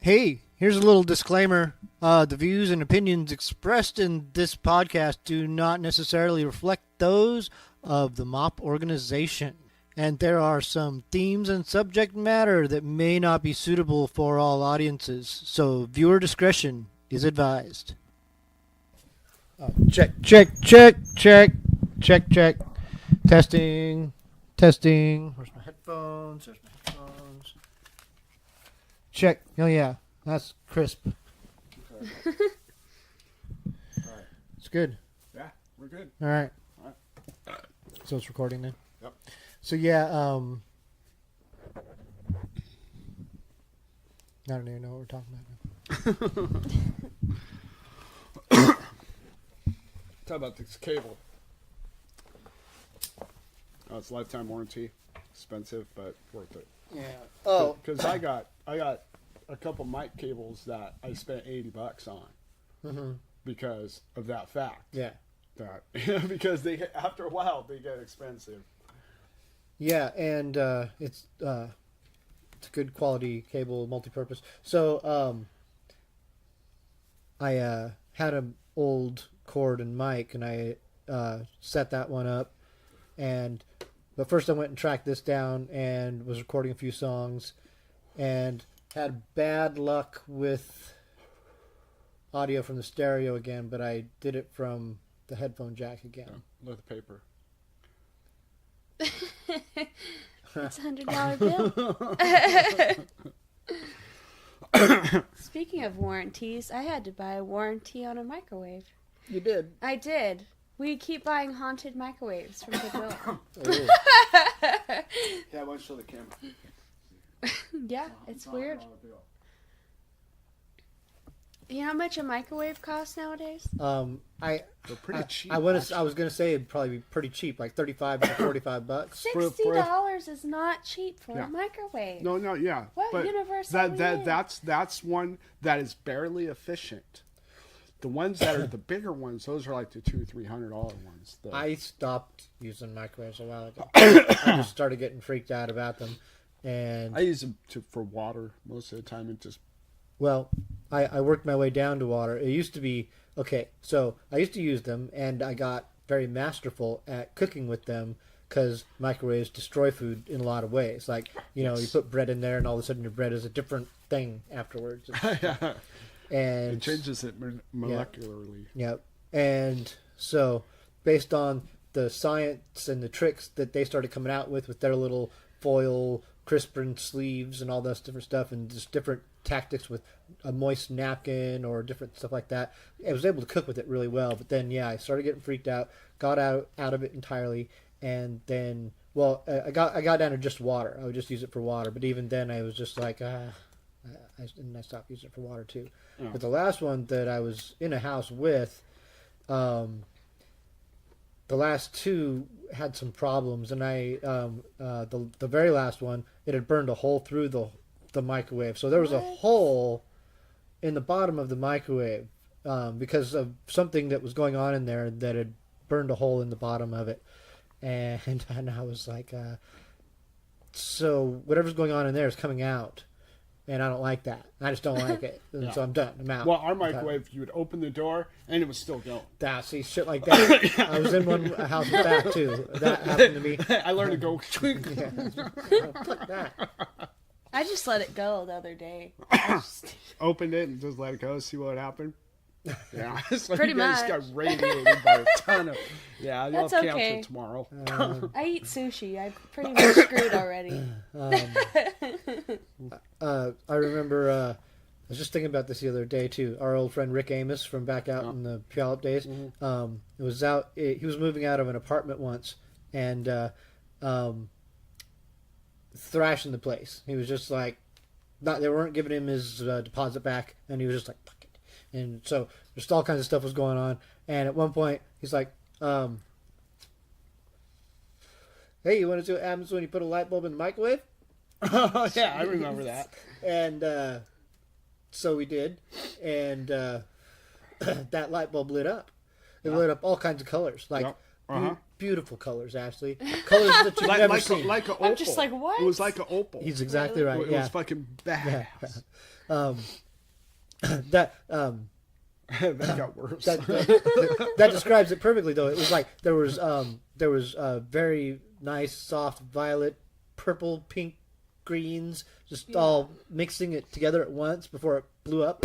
Hey, here's a little disclaimer. The views and opinions expressed in this podcast do not necessarily reflect those of the MAWP organization. And there are some themes and subject matter that may not be suitable for all audiences, so viewer discretion is advised. Check. Testing. Where's my headphones? There's my headphones. Check. Oh, yeah. That's crisp. Okay. All right. It's good. Yeah, we're good. All right. So it's recording then? Yep. So, yeah, I don't even know what we're talking about now. Talk about this cable. Oh, it's lifetime warranty. Expensive, but worth it. Yeah. Oh. Because I got a couple mic cables that I spent $80 on because of that fact. Yeah. Because they get, after a while they get expensive. Yeah, and it's a good quality cable, multi-purpose. So I had an old cord and mic, and I set that one up. But first I went and tracked this down and was recording a few songs, and had bad luck with audio from the stereo again, but I did it from the headphone jack again. Yeah, look at the paper. It's $100 bill. Speaking of warranties, I had to buy a warranty on a microwave. You did? I did. We keep buying haunted microwaves from Goodwill. Yeah, I want to show the camera. Yeah, it's weird. You know how much a microwave costs nowadays? They're pretty cheap. I was gonna say it'd probably be pretty cheap, like $35 to $45. $60 is not cheap for a microwave. No, yeah. What but universe that's one that is barely efficient. The ones that are the bigger ones, those are like the $200-$300 ones. I stopped using microwaves a while ago. I just started getting freaked out about them, and I use them for water most of the time, and just. Well, I worked my way down to water. It used to be okay. So I used to use them, and I got very masterful at cooking with them because microwaves destroy food in a lot of ways. Like you put bread in there, and all of a sudden your bread is a different thing afterwards. Yeah. And it changes it molecularly. Yep. And so, based on the science and the tricks that they started coming out with their little foil crisper sleeves and all this different stuff, and just different tactics with a moist napkin or different stuff like that, I was able to cook with it really well. But then, I started getting freaked out, got out of it entirely, and then, I got down to just water. I would just use it for water. But even then, I was just like, I stopped using it for water too. Oh. But the last one that I was in a house with, the last two had some problems, and the very last one, it had burned a hole through the microwave. So there was a hole in the bottom of the microwave because of something that was going on in there that had burned a hole in the bottom of it. And I was like, so whatever's going on in there is coming out. And I don't like that. I just don't like it. And so I'm done. I'm out. Well, our microwave, you would open the door, and it was still going. See, shit like that. I was in one house with that, too. That happened to me. I learned to go. Fuck that. I just let it go the other day. Opened it and just let it go, see what happened. Yeah, so Pretty you guys much. got radiated by a ton of. Yeah, you'll That's cancel okay. tomorrow. I eat sushi. I'm pretty much screwed already. I remember, I was just thinking about this the other day, too. Our old friend Rick Amos from back out in the Puyallup days. He was moving out of an apartment once, and thrashing the place. He was just like, they weren't giving him his deposit back, and he was just like, fuck it. And so just all kinds of stuff was going on. And at one point, he's like, hey, you want to see what happens when you put a light bulb in the microwave? Oh, yeah, I remember that. And so we did. And that light bulb lit up. It lit up all kinds of colors. Like, beautiful colors, Ashley. Colors that you've never seen. Like an opal. I'm just like, what? It was like an opal. He's exactly right. It was fucking badass. That That got worse. that describes it perfectly, though. It was like there was very nice, soft violet, purple, pink, greens, just all mixing it together at once before it blew up.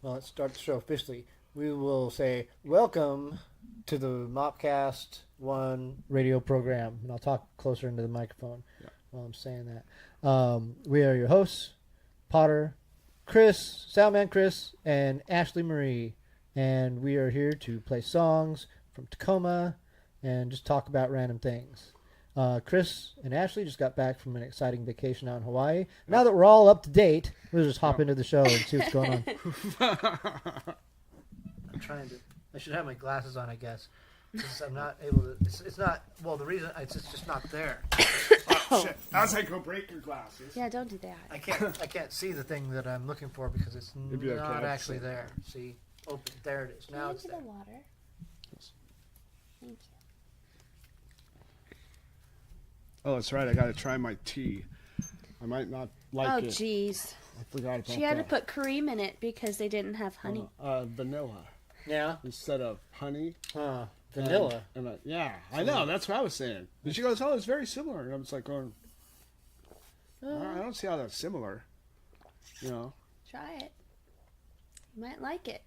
Well, let's start the show officially. We will say, welcome to the MAWPCAST 1 radio program. And I'll talk closer into the microphone while I'm saying that. We are your hosts, Potter, Chris, Soundman Chris, and Ashley Marie. And we are here to play songs from Tacoma and just talk about random things. Chris and Ashley just got back from an exciting vacation out in Hawaii. Now that we're all up to date, we'll just hop into the show and see what's going on. I'm trying to. I should have my glasses on, I guess. Because I'm not able to. It's not. Well, the reason it's just not there. Oh, shit. I was like, go break your glasses. Yeah, don't do that. I can't see the thing that I'm looking for because it's not actually there. See, open. There it is. Now it's there. The water. Thank you. Oh, that's right. I got to try my tea. I might not like it. Oh, jeez. I forgot about that. She had to put cream in it because they didn't have honey. Vanilla Yeah. instead of honey. Vanilla. Yeah, I know. That's what I was saying. And she goes, "Oh, it's very similar." And I was like, going, I don't see how that's similar. You know. Try it. You might like it.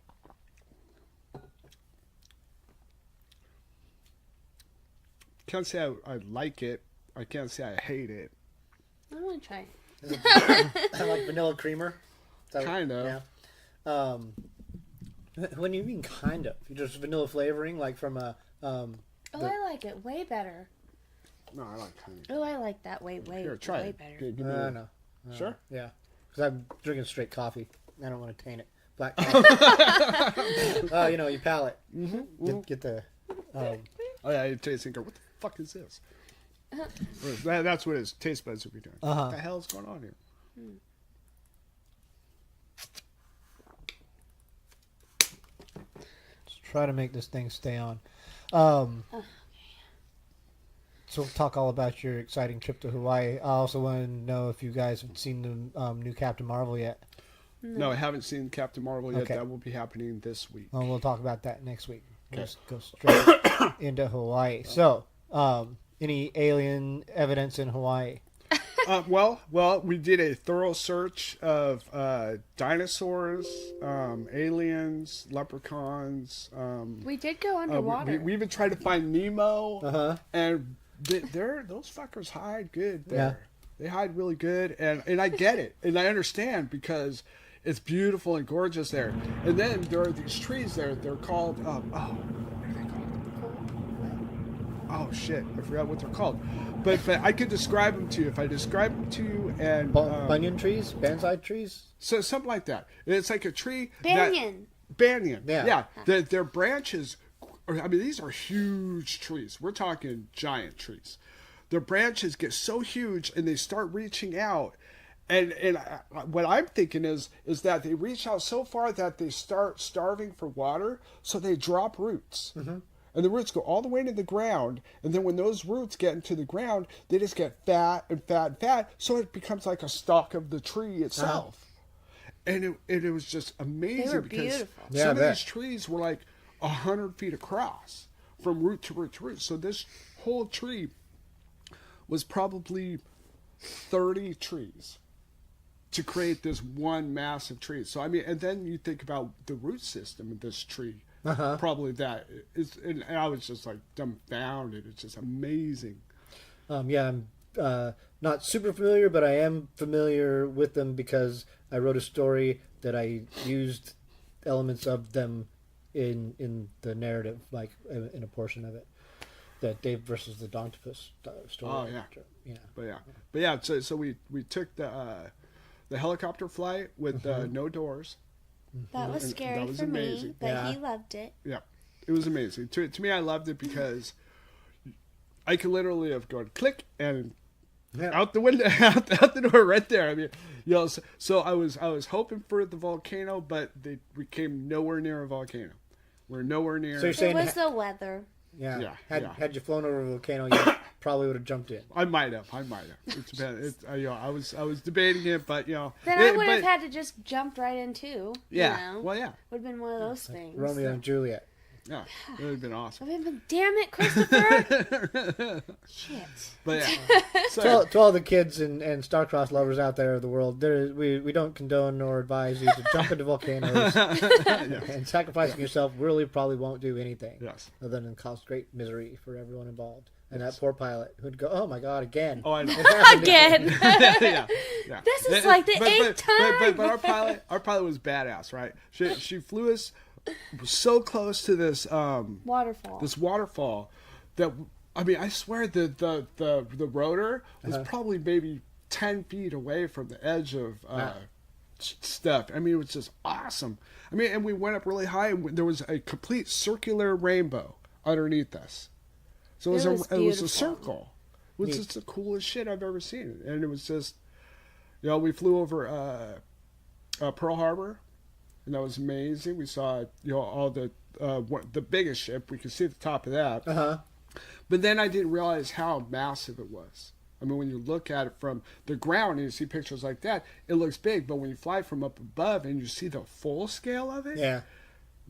Can't say I like it. I can't say I hate it. I want to try it. I like vanilla creamer. Kind of. Yeah. When you mean kind of, you just vanilla flavoring, like from a. I like it way better. No, I like honey. Oh, I like that way Try way it. better. Give me a- No. Sure? Yeah. Because I'm drinking straight coffee. I don't want to taint it. Black coffee. Oh, your palate. Mm-hmm. Get the. Oh yeah, you taste and go, what the fuck is this? That's what his taste buds would be doing. What the hell is going on here? Let's try to make this thing stay on. So we'll talk all about your exciting trip to Hawaii. I also want to know if you guys have seen the new Captain Marvel yet. No, I haven't seen Captain Marvel yet. Okay. That will be happening this week. Well, we'll talk about that next week. We'll Okay. just go straight into Hawaii. So, any alien evidence in Hawaii? Well, we did a thorough search of dinosaurs, aliens, leprechauns. We did go underwater. We even tried to find Nemo, and those fuckers hide good there. Yeah. They hide really good, and I get it, and I understand because it's beautiful and gorgeous there. And then there are these trees there. They're called what are they called? Oh shit, I forgot what they're called. But I could describe them to you if I describe them to you. And Banyan trees? Banzai trees? so something like that. It's like a tree. Banyan. Banyan. Yeah. Their branches. I mean, these are huge trees. We're talking giant trees. Their branches get so huge and they start reaching out. And what I'm thinking is that they reach out so far that they start starving for water, so they drop roots. Mm-hmm. And the roots go all the way into the ground. And then when those roots get into the ground, they just get fat and fat and fat. So it becomes like a stalk of the tree itself. And it was just amazing. They were because beautiful. Yeah, some I of bet. these trees were like 100 feet across from root to root to root. So this whole tree was probably 30 trees to create this one massive tree. So, I mean, and then you think about the root system of this tree. Probably that is, and I was just like dumbfounded. It's just amazing. Yeah, I'm not super familiar, but I am familiar with them because I wrote a story that I used elements of them in the narrative, like in a portion of it. The Dave versus the Dontopus story. Oh yeah. But yeah. So we took the helicopter flight with no doors. That was And scary that was for amazing. me, but Yeah. he loved it. Yeah, it was amazing. To me, I loved it because I could literally have gone click and Yeah. out the window, out the door, right there. I mean, so I was hoping for the volcano, but we came nowhere near a volcano. We're nowhere near. So you're It saying, was the weather. yeah, Yeah. had you flown over a volcano, you probably would have jumped in. I might have. It's been, I was debating it, but Then I would have had to just jump right in too. Yeah. You know? Well, yeah. Would have been one of those things. Romeo and Juliet. Yeah. It would have been awesome. I would have been, damn it, Christopher! Shit. But yeah. So, To all the kids and star-crossed lovers out there of the world, we don't condone nor advise you to jump into volcanoes. And sacrificing yourself really probably won't do anything yes. other than cause great misery for everyone involved. And that poor pilot who'd go, "Oh my God, again!" Oh, I know. It happened Again! yeah. This is like the eighth time! But our pilot was badass, right? She flew us so close to this waterfall that, I mean, I swear the rotor was probably maybe 10 feet away from the edge of stuff. I mean, it was just awesome. I mean, and we went up really high, and there was a complete circular rainbow underneath us. So it was a beautiful. circle. It was just the coolest shit I've ever seen. And it was just, we flew over Pearl Harbor, and that was amazing. We saw, all the biggest ship. We could see the top of that. Uh-huh. But then I didn't realize how massive it was. I mean, when you look at it from the ground and you see pictures like that, it looks big. But when you fly from up above and you see the full scale of it, Yeah.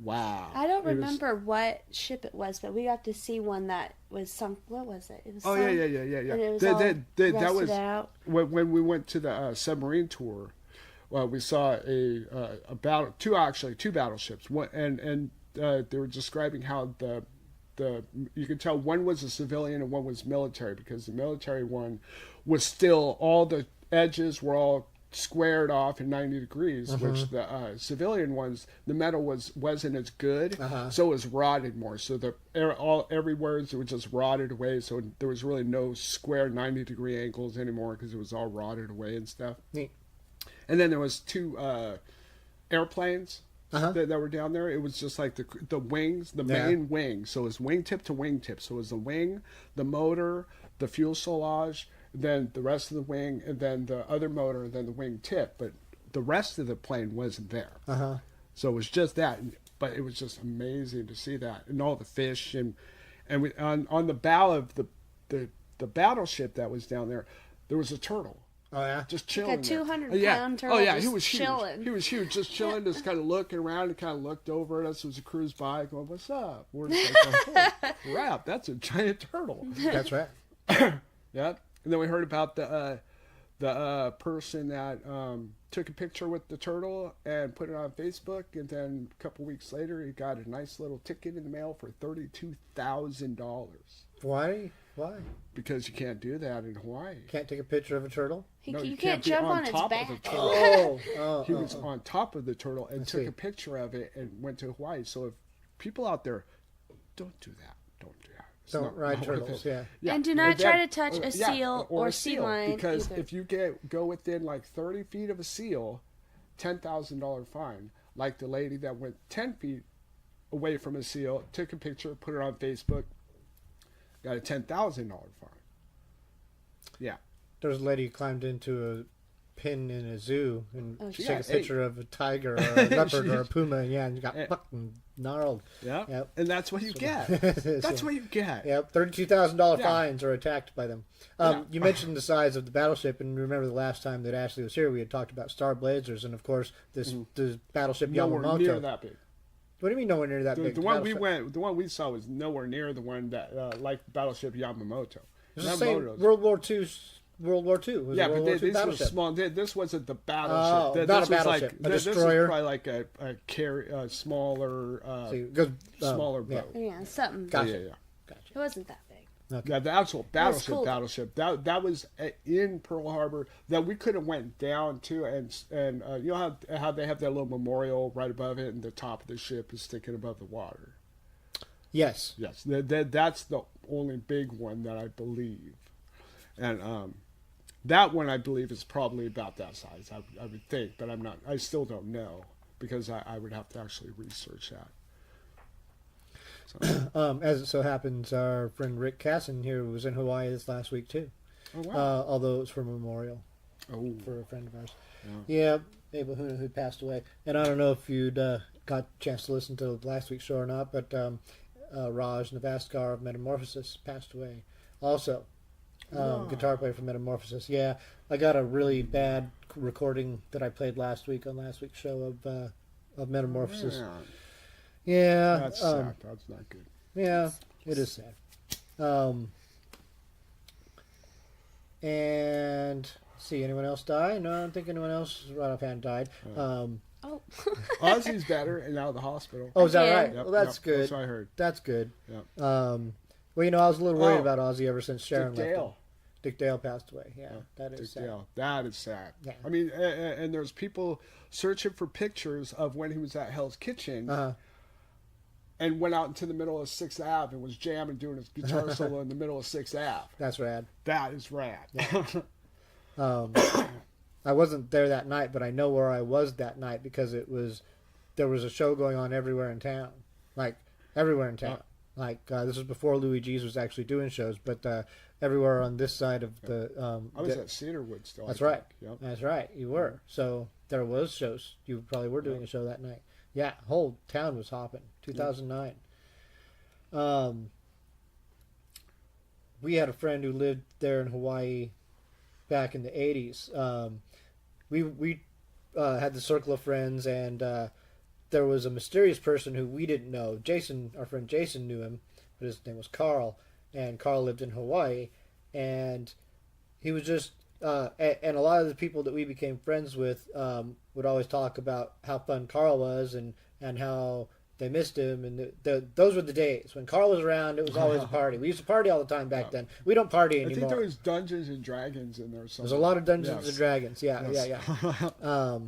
wow. I don't remember what ship it was, but we got to see one that was sunk. What was it? It was sunk, yeah. And it was That was out. when we went to the submarine tour. Well, we saw two battleships. And they were describing how you could tell one was a civilian and one was military, because the military one was still, all the edges were all squared off in 90 degrees, which the civilian ones, the metal wasn't as good, so it was rotted more. So everywhere it was just rotted away. So there was really no square 90-degree angles anymore, because it was all rotted away and stuff. Neat. And then there was two airplanes that were down there. It was just like the wings, the main wing. So it was wingtip to wingtip. So it was the wing, the motor, the fuselage, then the rest of the wing, and then the other motor, and then the wing tip. But the rest of the plane wasn't there. So it was just that. But it was just amazing to see that, and all the fish, and we, on the bow of the battleship that was down there was a turtle. Oh yeah. Just chilling. Like a 200 there. pound turtle. Oh yeah, just he was chilling. huge. He was huge, just chilling, just kind of looking around, and kind of looked over at us as we cruised by, going, "What's up?" We're just like, "Oh, crap, that's a giant turtle." That's right. Yeah. And then we heard about the person that took a picture with the turtle and put it on Facebook, and then a couple weeks later, he got a nice little ticket in the mail for $32,000. Why? Because you can't do that in Hawaii. Can't take a picture of a turtle? No, you can't can't be jump on on its top back. of the turtle. He Oh. was on top of the turtle and took see. a picture of it and went to Hawaii. So if people out there, don't do that. Don't do that. It's Don't ride not worth turtles, it. yeah. And do not try to touch a seal or a sea lion Because either. if you go within like 30 feet of a seal, $10,000 fine. Like the lady that went 10 feet away from a seal, took a picture, put it on Facebook, got a $10,000 fine. Yeah. There was a lady who climbed into a pin in a zoo and Oh, took got a picture of a tiger or a leopard or a puma, and got fucking gnarled. Yeah. Yep. And that's what you get. That's what you get. Yep, $32,000 Yeah. fines are attacked by them. You mentioned the size of the battleship, and remember the last time that Ashley was here, we had talked about Star Blazers, and of course this battleship Nowhere Yamamoto. near that big. What do you mean nowhere near that The, big? the The one we battleship- the one we saw was nowhere near the one that like Battleship Yamamoto. It's the same Yamamoto's- World War II. World War II. It was Yeah, a World but War II these were battleship. small. This wasn't the Oh, battleship. This not a was battleship, a this destroyer. was probably like a smaller, See, it goes, smaller yeah. boat. Yeah, something. Gotcha. Yeah. It wasn't that big. Yeah, the actual cool. battleship that was in Pearl Harbor that we could have went down to, and you know how they have that little memorial right above it, and the top of the ship is sticking above the water. Yes. Yes, that's the only big one that I believe, and that one I believe is probably about that size. I would think, but I'm not. I still don't know. because I would have to actually research that. So. As it so happens, our friend Rick Casson here was in Hawaii this last week too. Oh wow! Although it was for a memorial for a friend of ours. Yeah, Abel Huna, who passed away. And I don't know if you'd got a chance to listen to last week's show or not, but Raj Navaskar of Metamorphosis passed away. Also, guitar player for Metamorphosis. Yeah, I got a really bad recording that I played last week on last week's show of Metamorphosis. Yeah, that's sad. That's not good. Yeah, it is sad. And see, anyone else die? No, I don't think anyone else right offhand died. Ozzy's better and out of the hospital. Oh, is that right? Yep, well, that's good. That's what I heard. That's good. Yep. Well, you know, I was a little worried about Ozzy ever since Sharon Dick left Dale. him. Dick Dale passed away. Yeah, that is Dick sad. Dale. That is sad. Yeah. I mean, and there's people searching for pictures of when he was at Hell's Kitchen. And went out into the middle of 6th Ave and was jamming, doing his guitar solo in the middle of 6th Ave. That's rad. That is rad. Yeah. I wasn't there that night, but I know where I was that night because there was a show going on everywhere in town, like everywhere in town. Like this was before Louis G's was actually doing shows, but everywhere on this side of the. I was at Cedarwood still. That's right. Yep. That's right. You were. So there was shows. You probably were doing a show that night. Yeah, whole town was hopping. 2009. We had a friend who lived there in Hawaii back in the 80s. We had the circle of friends, and there was a mysterious person who we didn't know. Jason, our friend Jason, knew him, but his name was Carl, and Carl lived in Hawaii, and he was just and a lot of the people that we became friends with would always talk about how fun Carl was and how they missed him, and those were the days when Carl was around. It was always a party. We used to party all the time back then. We don't party anymore. I think there was Dungeons and Dragons in there. There's a lot of Dungeons and Dragons. Yeah, yes. yeah.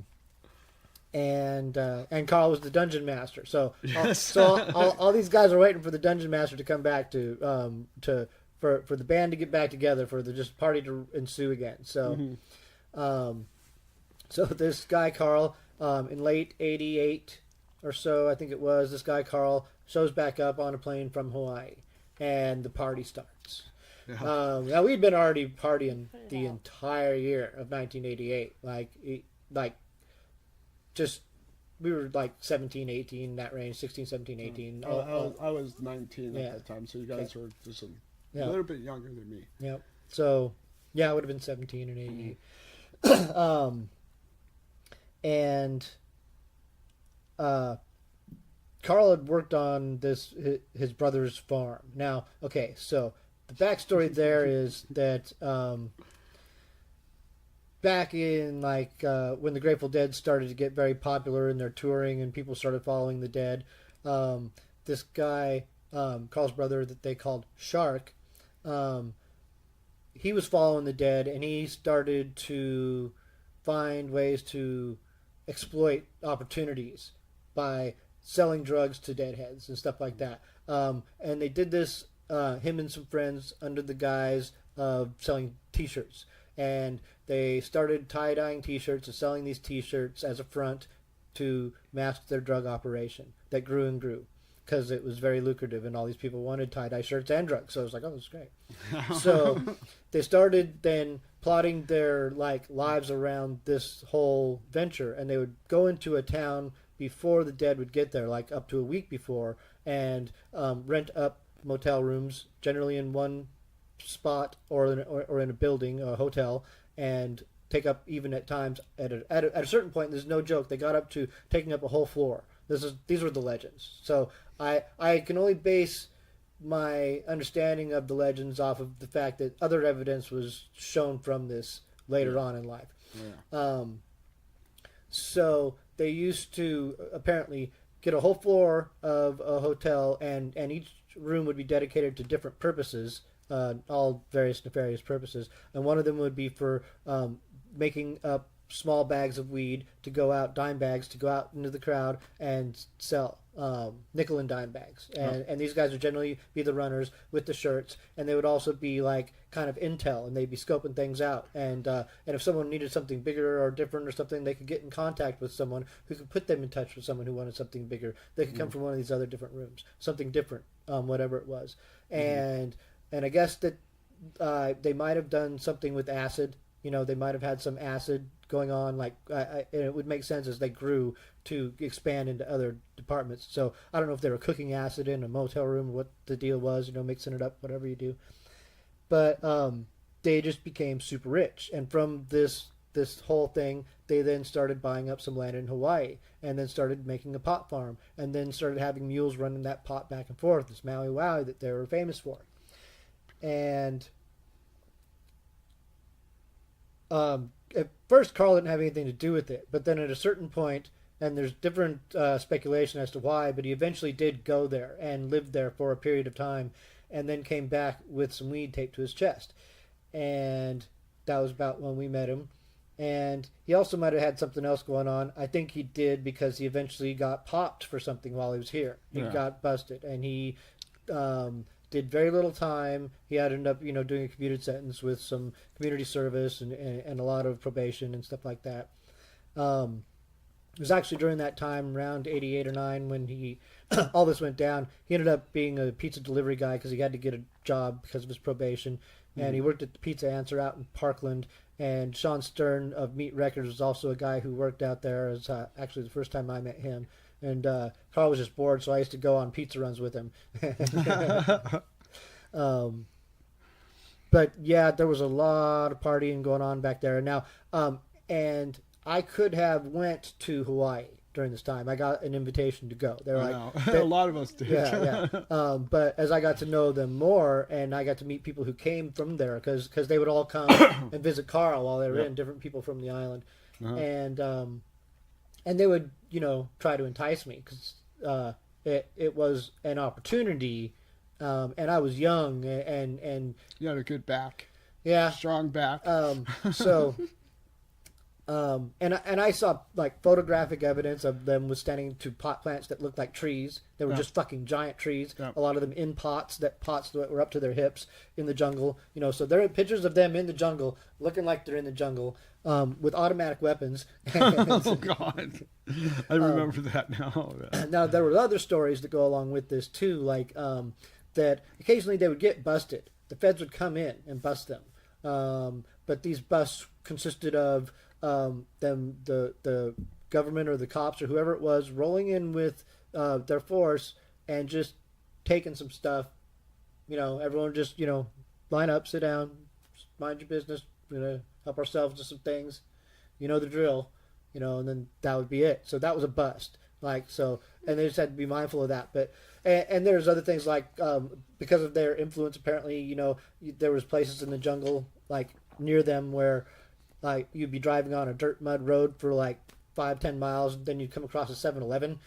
And Carl was the dungeon master. So all these guys are waiting for the dungeon master to come back for the band to get back together, for the just party to ensue again. So so this guy Carl in late '88 or so, I think it was, this guy Carl shows back up on a plane from Hawaii, and the party starts. Yeah. Now we'd been already partying the entire year of 1988, we were like 17, 18, that range, 16, 17, 18. I was 19 at that time, so you guys were just a little bit younger than me. Yep. So, yeah, I would have been 17 in 88. Carl had worked on his brother's farm. Now, okay, so the backstory there is that back in when the Grateful Dead started to get very popular in their touring and people started following the Dead, this guy, Carl's brother that they called Shark, he was following the Dead, and he started to find ways to exploit opportunities by selling drugs to deadheads and stuff like that. And they did this, him and some friends, under the guise of selling T-shirts. And they started tie-dyeing T-shirts and selling these T-shirts as a front to mask their drug operation that grew and grew because it was very lucrative, and all these people wanted tie-dye shirts and drugs. So I was like, oh, this is great. So they started then plotting their lives around this whole venture, and they would go into a town before the Dead would get there, up to a week before, and rent up motel rooms, generally in one spot or in a building, a hotel, and take up, even at times, at a certain point, there's no joke, they got up to taking up a whole floor. These were the legends. So I can only base my understanding of the legends off of the fact that other evidence was shown from this later on in life. Yeah. So they used to apparently get a whole floor of a hotel, and each room would be dedicated to different purposes, all various nefarious purposes. And one of them would be for making up small bags of weed to go out, dime bags, to go out into the crowd and sell nickel and dime bags, and these guys would generally be the runners with the shirts, and they would also be like kind of intel, and they'd be scoping things out, and if someone needed something bigger or different or something, they could get in contact with someone who could put them in touch with someone who wanted something bigger. They could come from one of these other different rooms, something different, whatever it was, and I guess that they might have done something with acid. They might have had some acid going on, like, and it would make sense as they grew to expand into other departments. So I don't know if they were cooking acid in a motel room or what the deal was, mixing it up, whatever you do. But they just became super rich. And from this whole thing, they then started buying up some land in Hawaii, and then started making a pot farm, and then started having mules running that pot back and forth, this Maui Wowie that they were famous for. And at first, Carl didn't have anything to do with it, but then at a certain point, and there's different speculation as to why, but he eventually did go there and lived there for a period of time, and then came back with some weed taped to his chest. And that was about when we met him. And he also might have had something else going on. I think he did, because he eventually got popped for something while he was here. He got busted, and he did very little time. He had ended up, doing a commuted sentence with some community service and a lot of probation and stuff like that. It was actually during that time, around 88 or 9, when he all this went down. He ended up being a pizza delivery guy because he had to get a job because of his probation. And he worked at the Pizza Answer out in Parkland. And Sean Stern of Meat Records was also a guy who worked out there. It was actually the first time I met him. And Carl was just bored, so I used to go on pizza runs with him. But yeah, there was a lot of partying going on back there. Now, and I could have went to Hawaii during this time. I got an invitation to go. They're a lot of us did. Yeah. But as I got to know them more, and I got to meet people who came from there, because they would all come and visit Carl while they were in, different people from the island, and they would, try to entice me, because it was an opportunity, and I was young, and you had a good back. Yeah, strong back. And I saw like photographic evidence of them withstanding to pot plants that looked like trees. They were just fucking giant trees. A lot of them in pots that were up to their hips in the jungle. So there are pictures of them in the jungle, looking like they're in the jungle, with automatic weapons. Oh God, I remember that now. Now there were other stories that go along with this too, like that occasionally they would get busted. The feds would come in and bust them, but these busts consisted of the government or the cops or whoever it was rolling in with their force and just taking some stuff. Everyone just line up, sit down, mind your business. We're gonna help ourselves to some things. The drill. And then that would be it. So that was a bust. And they just had to be mindful of that. But and there's other things like because of their influence, apparently, there was places in the jungle like near them where like you'd be driving on a dirt mud road for like 5-10 miles, and then you'd come across a 7-Eleven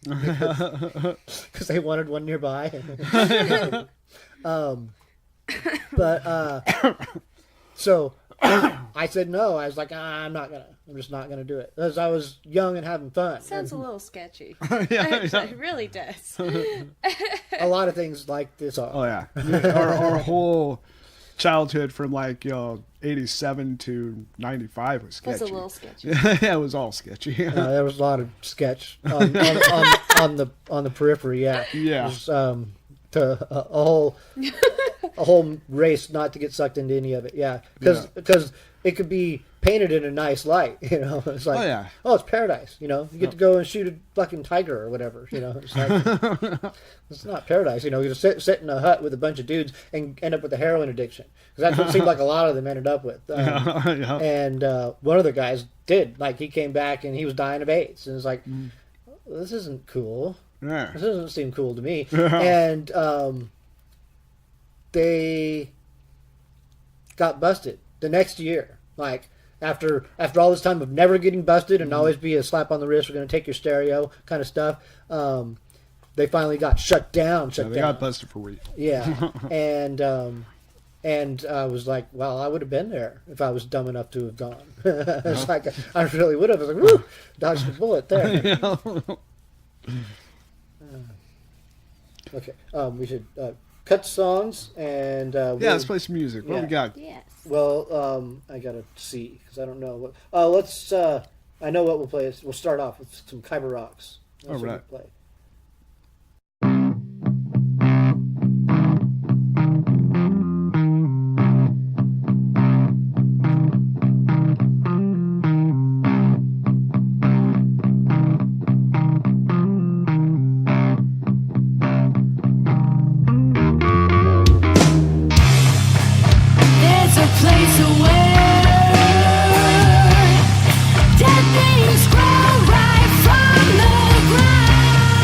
because they wanted one nearby. So I said no. I was like, I'm just not gonna do it, because I was young and having fun. Sounds a little sketchy. It really does. A lot of things like this are. Oh yeah, our whole childhood from 87 to 95 was sketchy. It was a little sketchy. Yeah, it was all sketchy. There was a lot of sketch on the periphery. Yeah. Yeah. It was, a whole race not to get sucked into any of it. Yeah, because it could be painted in a nice light. It's like, it's paradise. You get to go and shoot a fucking tiger or whatever. It's like it's not paradise. You just sit in a hut with a bunch of dudes and end up with a heroin addiction, because that's what it seemed like a lot of them ended up with. And one of the guys did. Like, he came back and he was dying of AIDS, and it's like, this isn't cool. Yeah. This doesn't seem cool to me. And they got busted the next year. Like, after all this time of never getting busted and always be a slap on the wrist, we're going to take your stereo kind of stuff, they finally got shut down. They got busted for weed. Yeah. And I was like, well, I would have been there if I was dumb enough to have gone. It's like, I really would have. I was like, woo, dodged a bullet there. Okay. We should cut songs and let's play some music. What do we got? Yes. Well, I gotta see because I don't know what. Let's. I know what we'll play. We'll start off with some Kyber Rocks. That's what right. we'll play. There's a place where dead things grow right from the ground.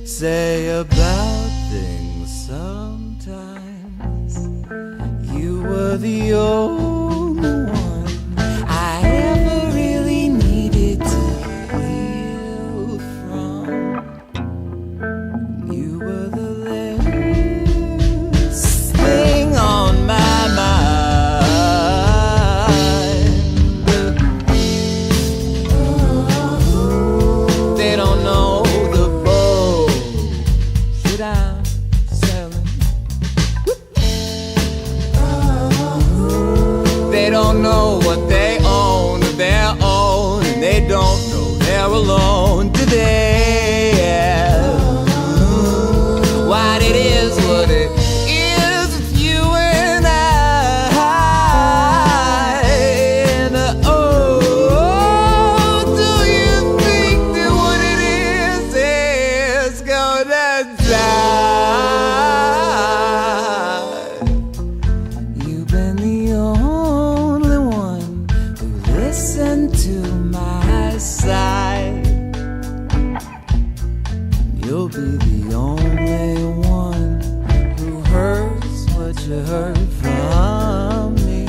say about things sometimes. You were the only one I ever really needed to heal from. You were the last thing on my mind. They don't know the bullshit I'm selling. They don't know what they own of their own, and they don't know they're alone today. What it is with you and I. And oh, do you think that what it is gonna die? You've been the only one who listened to my side. You'll be the only one who hears what you heard from me.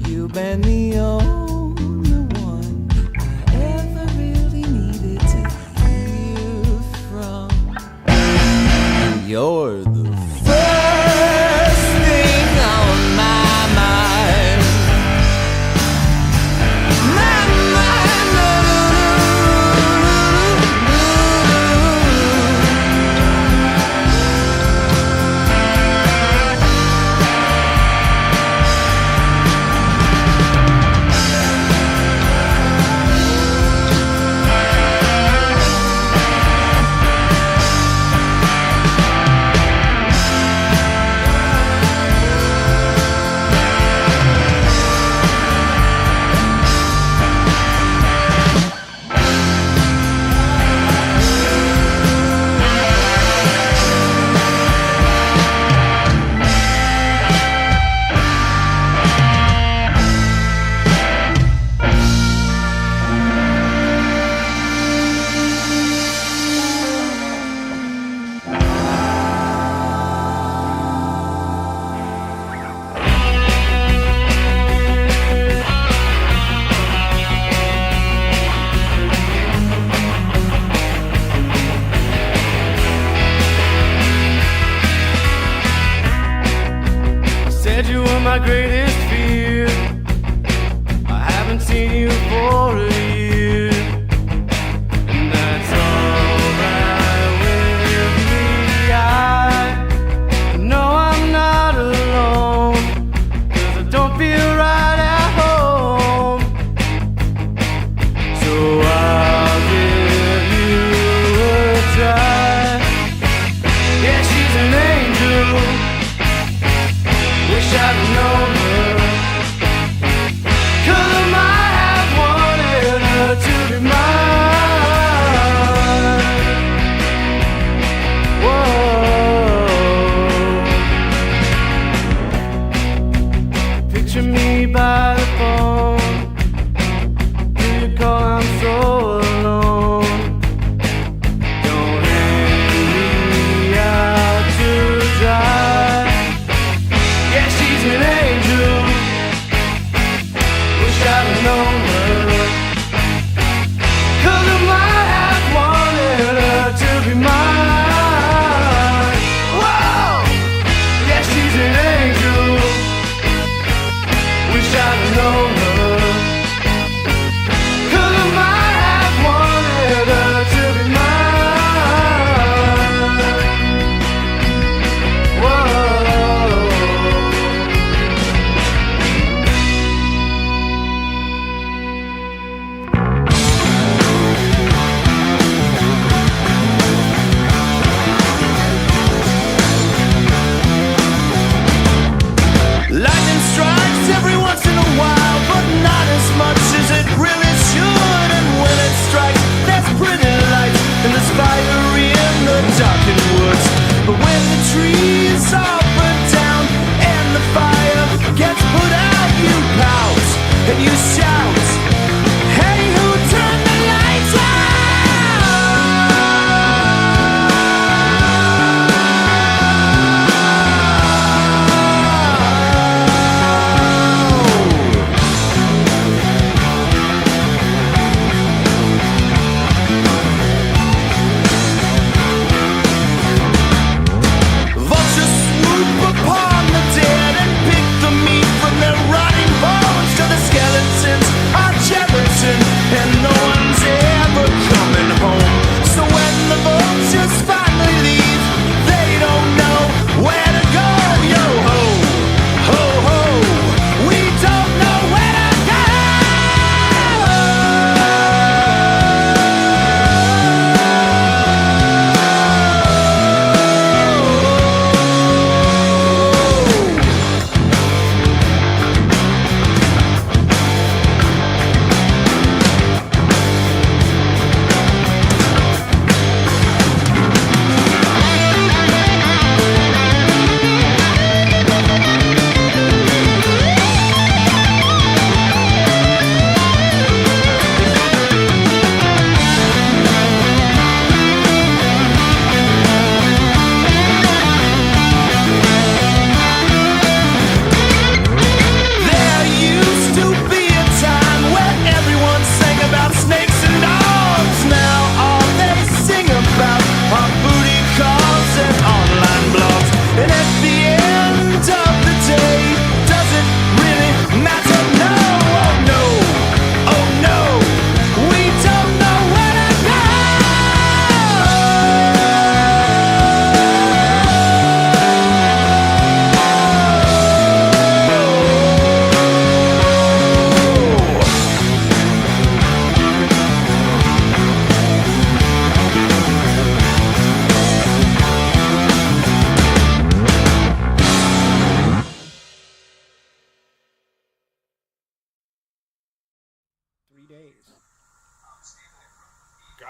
You've been the only one I ever really needed to hear from. You're the first thing on my mind. My mind. Said you were my greatest fear. I haven't seen you for a year, and that's alright with me. I know I'm not alone, 'cause I don't feel right at home. So I'll give you a try. Yeah, she's an angel. Wish I'd known her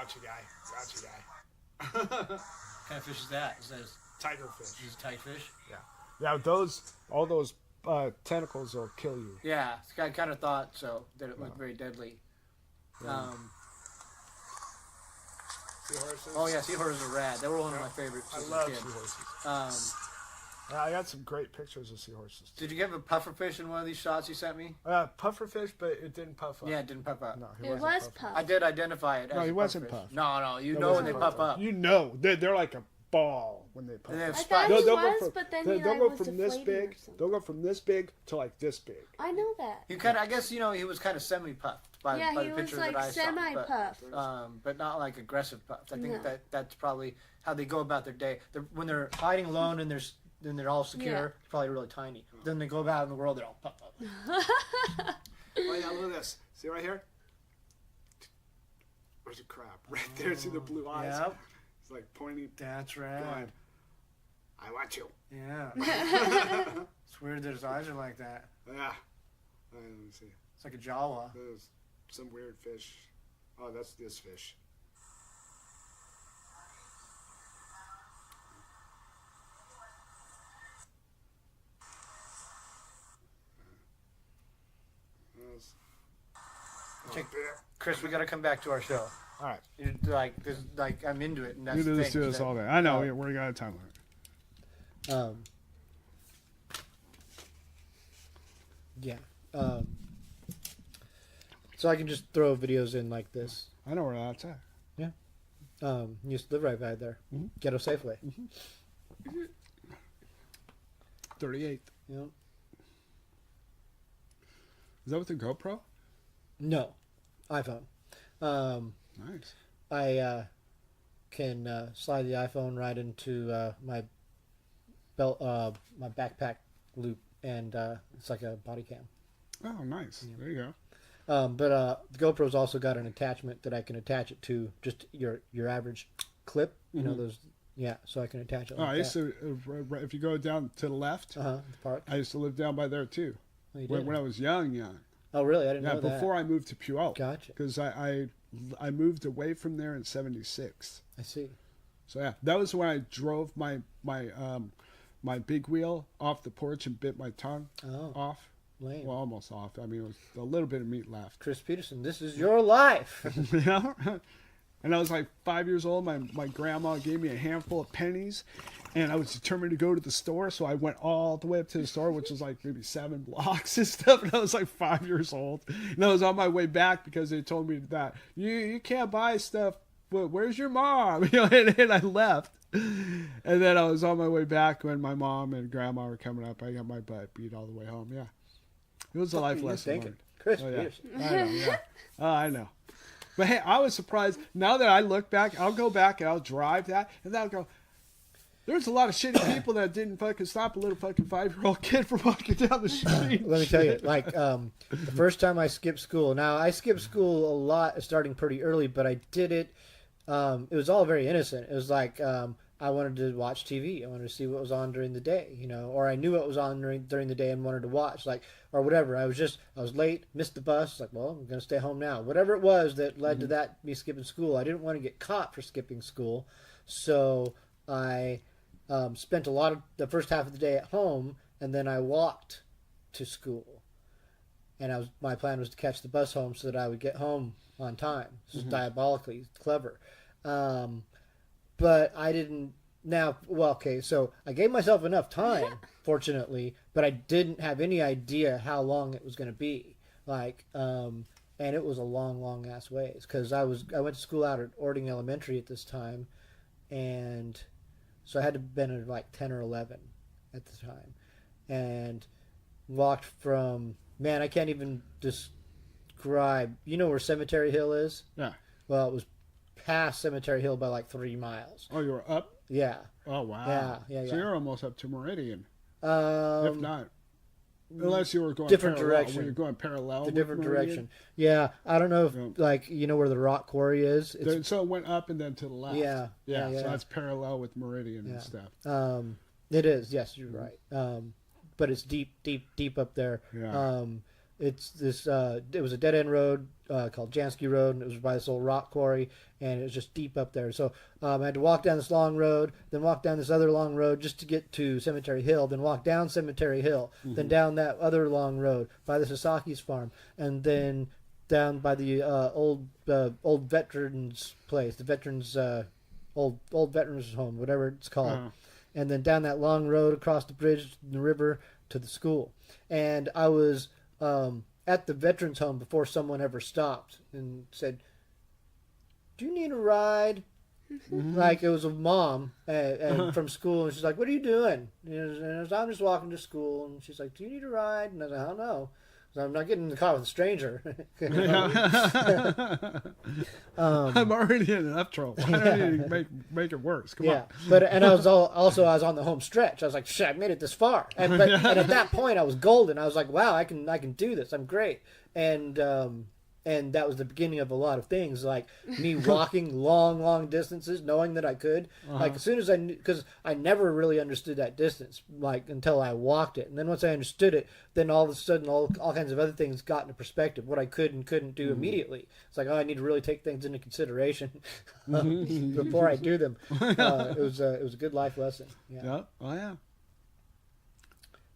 Gotcha guy. What kind of fish is that? Is that Tiger fish. a tight fish? Yeah, all those tentacles will kill you. Yeah, I kind of thought so, that it looked very deadly. Seahorses? Oh yeah, seahorses are rad. They were one of my favorites I as love a kid. seahorses. I got some great pictures of seahorses. Did you have a pufferfish in one of these shots you sent me? Puffer fish, but it didn't puff up. Yeah, it didn't puff up. No, he It wasn't was puffing. puff. I did identify it as No, he a wasn't pufferfish. puffed. No, you That know when wasn't they puff up. You know, they're like a ball when they puff And they have up. I spikes. thought he They'll was, go but then they'll he like, go was from this deflating or big. something. They'll go from this big to like this big. I know that. You kind of, I guess, he was kind of semi-puffed by Yeah, the he was picture like that I saw. semi-puffed. But not like aggressive puffed. I think No. that's probably how they go about their day. When they're hiding alone and then they're all secure, Yeah. it's probably really tiny. Then they go about in the world, they're all puffed up. Oh yeah, look at this. See right here? Where's the crab? Right there. See the blue eyes? Yep, It's like pointing. that's right. Going, I want you. Yeah. It's weird that his eyes are like that. Yeah. Let me see. It's like a Jawa. There's some weird fish. Oh, that's this fish. Check- Chris, we got to come back to our show. All right. I'm into it, and that's You do the this thing. to us all day. I know. We're got a time limit. Yeah. So I can just throw videos in like this. I know where that's at. You used to live right by there. Mhm. Ghetto Safeway. 38th. You know? Is that with the GoPro? No, iPhone. Nice. I can slide the iPhone right into my belt, my backpack loop, and it's like a body cam. Oh, nice. Yeah. There you go. But the GoPro's also got an attachment that I can attach it to, just your average clip. You know Mhm. those. Yeah, so I can attach it. Oh, Like I used to. If you go down to the left, The park. I used to live down by there too. Oh, you When, did? when I was young. Oh, really? I didn't Yeah, know that. before I moved to Puyallup. Gotcha. Because I moved away from there in '76. I see. So yeah, that was when I drove my big wheel off the porch and bit my tongue Oh, off. lame. Well, almost off. I mean, it was a little bit of meat left. Chris Pederson, this is your life. Yeah. And I was like 5 years old. My grandma gave me a handful of pennies, and I was determined to go to the store. So I went all the way up to the store, which was like maybe 7 blocks and stuff. And I was like 5 years old. And I was on my way back because they told me that you can't buy stuff. Where's your mom? And I left. And then I was on my way back when my mom and grandma were coming up. I got my butt beat all the way home. Yeah. It was a life You're lesson. thinking. learned. Chris Oh, yeah. Pederson. I know, yeah. I know. But hey, I was surprised. Now that I look back, I'll go back and I'll drive that, and then I'll go, there's a lot of shitty people that didn't fucking stop a little fucking 5-year-old kid from walking down the street. Let me tell you, like the first time I skipped school. Now I skipped school a lot, starting pretty early, but I did it. It was all very innocent. It was like I wanted to watch TV. I wanted to see what was on during the day, or I knew what was on during the day and wanted to watch, or whatever. I was late, missed the bus. Like, well, I'm gonna stay home now. Whatever it was that led to that me skipping school. I didn't want to get caught for skipping school, so I spent a lot of the first half of the day at home, and then I walked to school. And my plan was to catch the bus home so that I would get home on time. This is diabolically clever. But I didn't. So I gave myself enough time, fortunately, but I didn't have any idea how long it was going to be. And it was a long ass ways, because I went to school out at Ording Elementary at this time, and so I had to have been at like 10 or 11 at the time, and walked from, man, I can't even describe. You know where Cemetery Hill is? Yeah. Well, it was past Cemetery Hill by like 3 miles. Oh, you were up? Yeah. Oh, wow. Yeah. So you're almost up to Meridian. If Um, not. Unless you were going different parallel. direction. When you're going parallel. the with different Meridian. direction. Yeah, I don't know if Yeah. where the rock quarry is. It's, So it went up and then to the left. Yeah. So that's parallel with Meridian and stuff. it is. Yes, you're right. But it's deep up there. Yeah. it's this. It was a dead end road called Jansky Road, and it was by this old rock quarry, and it was just deep up there. So I had to walk down this long road, then walk down this other long road just to get to Cemetery Hill, then walk down Cemetery Hill, then down that other long road by the Sasaki's farm, and then down by the old veterans place, the veterans old veterans home, whatever it's called, and then down that long road across the bridge, the river to the school. And I was at the veterans home before someone ever stopped and said, "Do you need a ride?" Like it was a mom and from school, and she's like, "What are you doing?" And I was, "I'm just walking to school." And she's like, "Do you need a ride?" And I was like, "I don't know. So I'm not getting in the car with a stranger." I'm already in enough trouble. I don't need to make it worse. Come on. But I was I was on the home stretch. I was like, "Shit, I made it this far." And at that point, I was golden. I was like, "Wow, I can do this. I'm great." And that was the beginning of a lot of things, like me walking long distances, knowing that I could. Like as soon as I knew, because I never really understood that distance, like until I walked it. And then once I understood it, then all of a sudden all kinds of other things got into perspective, what I could and couldn't do immediately. It's like, oh, I need to really take things into consideration before I do them. It was a good life lesson. Yeah. Oh yeah.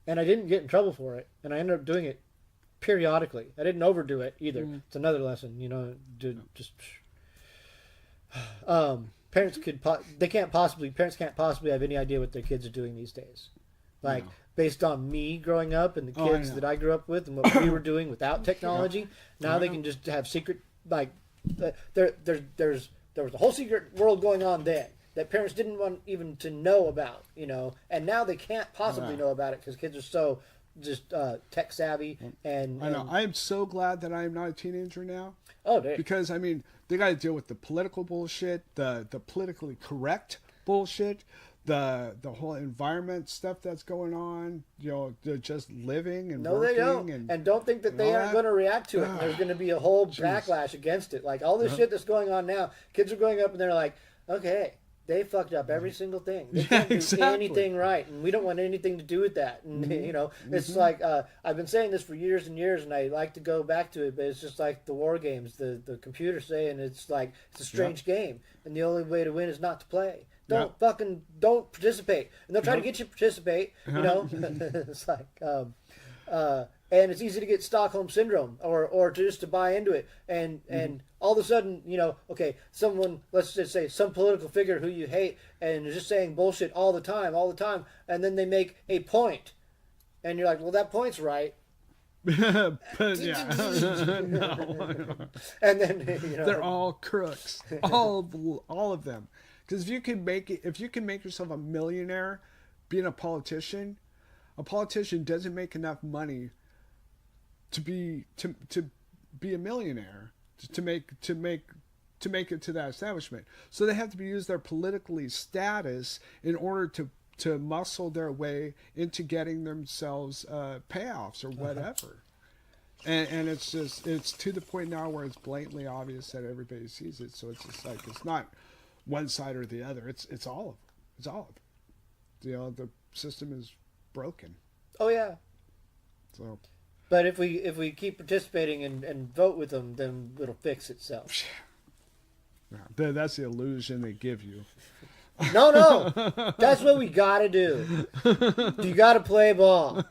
And I didn't get in trouble for it, and I ended up doing it periodically. I didn't overdo it either. It's another lesson, just parents can't possibly have any idea what their kids are doing these days. Like based on me growing up and the kids that I grew up with and what we were doing without technology, now they can just have secret, like there was a whole secret world going on then that parents didn't want even to know about, and now they can't possibly know about it because kids are so just tech savvy. And I know. I am so glad that I am not a teenager now. Oh, dude. Because I mean, they got to deal with the political bullshit, the politically correct bullshit, the whole environment stuff that's going on. They're just living and no, working. they don't. And don't think that they aren't going to react to it. There's going to be a whole backlash against it. Like all this shit that's going on now. Kids are growing up and they're like, okay, they fucked up every single thing. They can't do anything right, and we don't want anything to do with that. And it's like I've been saying this for years and years, and I like to go back to it, but it's just like the war games. The computer saying it's like it's a strange game, and the only way to win is not to play. Don't participate, and they'll try to get you to participate. It's like. And it's easy to get Stockholm syndrome or to buy into it. And all of a sudden, okay, someone, let's just say some political figure who you hate and is just saying bullshit all the time. And then they make a point. And you're like, well, that point's right. But yeah. No. And then, they're all crooks. all of them. Because if you can make yourself a millionaire being a politician doesn't make enough money to be a millionaire, to make it to that establishment. So they have to use their politically status in order to muscle their way into getting themselves payoffs or whatever. And it's to the point now where it's blatantly obvious that everybody sees it. So it's just like it's not one side or the other. It's all of them. It's all of them. The system is broken. Oh yeah. So. But if we keep participating and vote with them, then it'll fix itself. Yeah, that's the illusion they give you. No, that's what we gotta do. You gotta play ball.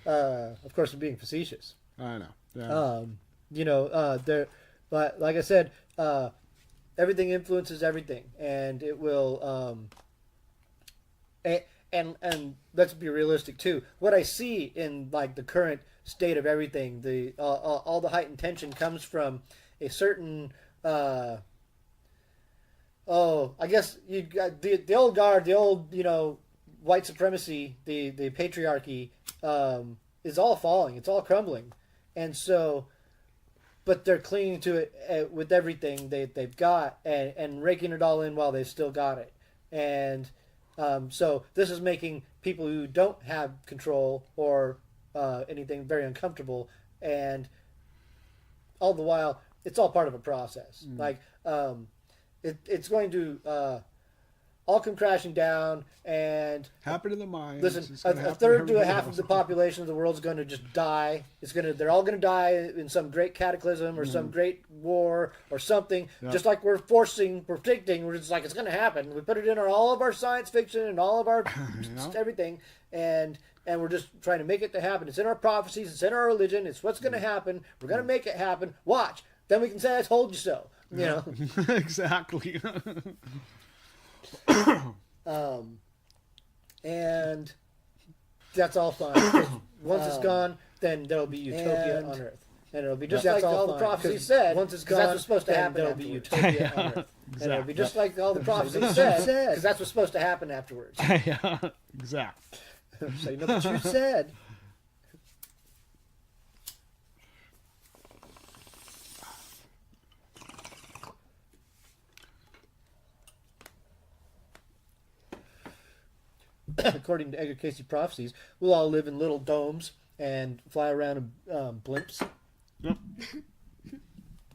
Of course, I'm being facetious. I know. Yeah. But like I said, everything influences everything, and it will. And let's be realistic too. What I see in like the current state of everything, all the heightened tension comes from a certain. I guess you got the old guard, the old white supremacy, the patriarchy is all falling. It's all crumbling, and so. But they're clinging to it with everything they've got and raking it all in while they've still got it. And so this is making people who don't have control or anything very uncomfortable. And all the while, it's all part of a process. Like it's going to all come crashing down, and Happened to the Mayans. listen, It's gonna a happen third to a everybody half else. of the population of the world is going to just die. They're all going to die in some great cataclysm or some great war or something. Yeah. Just like we're predicting. We're just like, it's going to happen. We put it in all of our science fiction and all of our everything, and we're just trying to make it to happen. It's in our prophecies. It's in our religion. It's what's going to happen. We're going to make it happen. Watch. Then we can say, I told you so. You know? Exactly. And that's all fine. Once it's gone, then there'll be utopia on Earth. And it'll be just like all the prophecies said. Once it's gone, that's what's supposed to happen. There'll be utopia on Earth. And it'll be just like all the prophecies said, because that's what's supposed to happen afterwards. Yeah, exactly. So you know what you said. According to Edgar Cayce prophecies, we'll all live in little domes and fly around in blimps.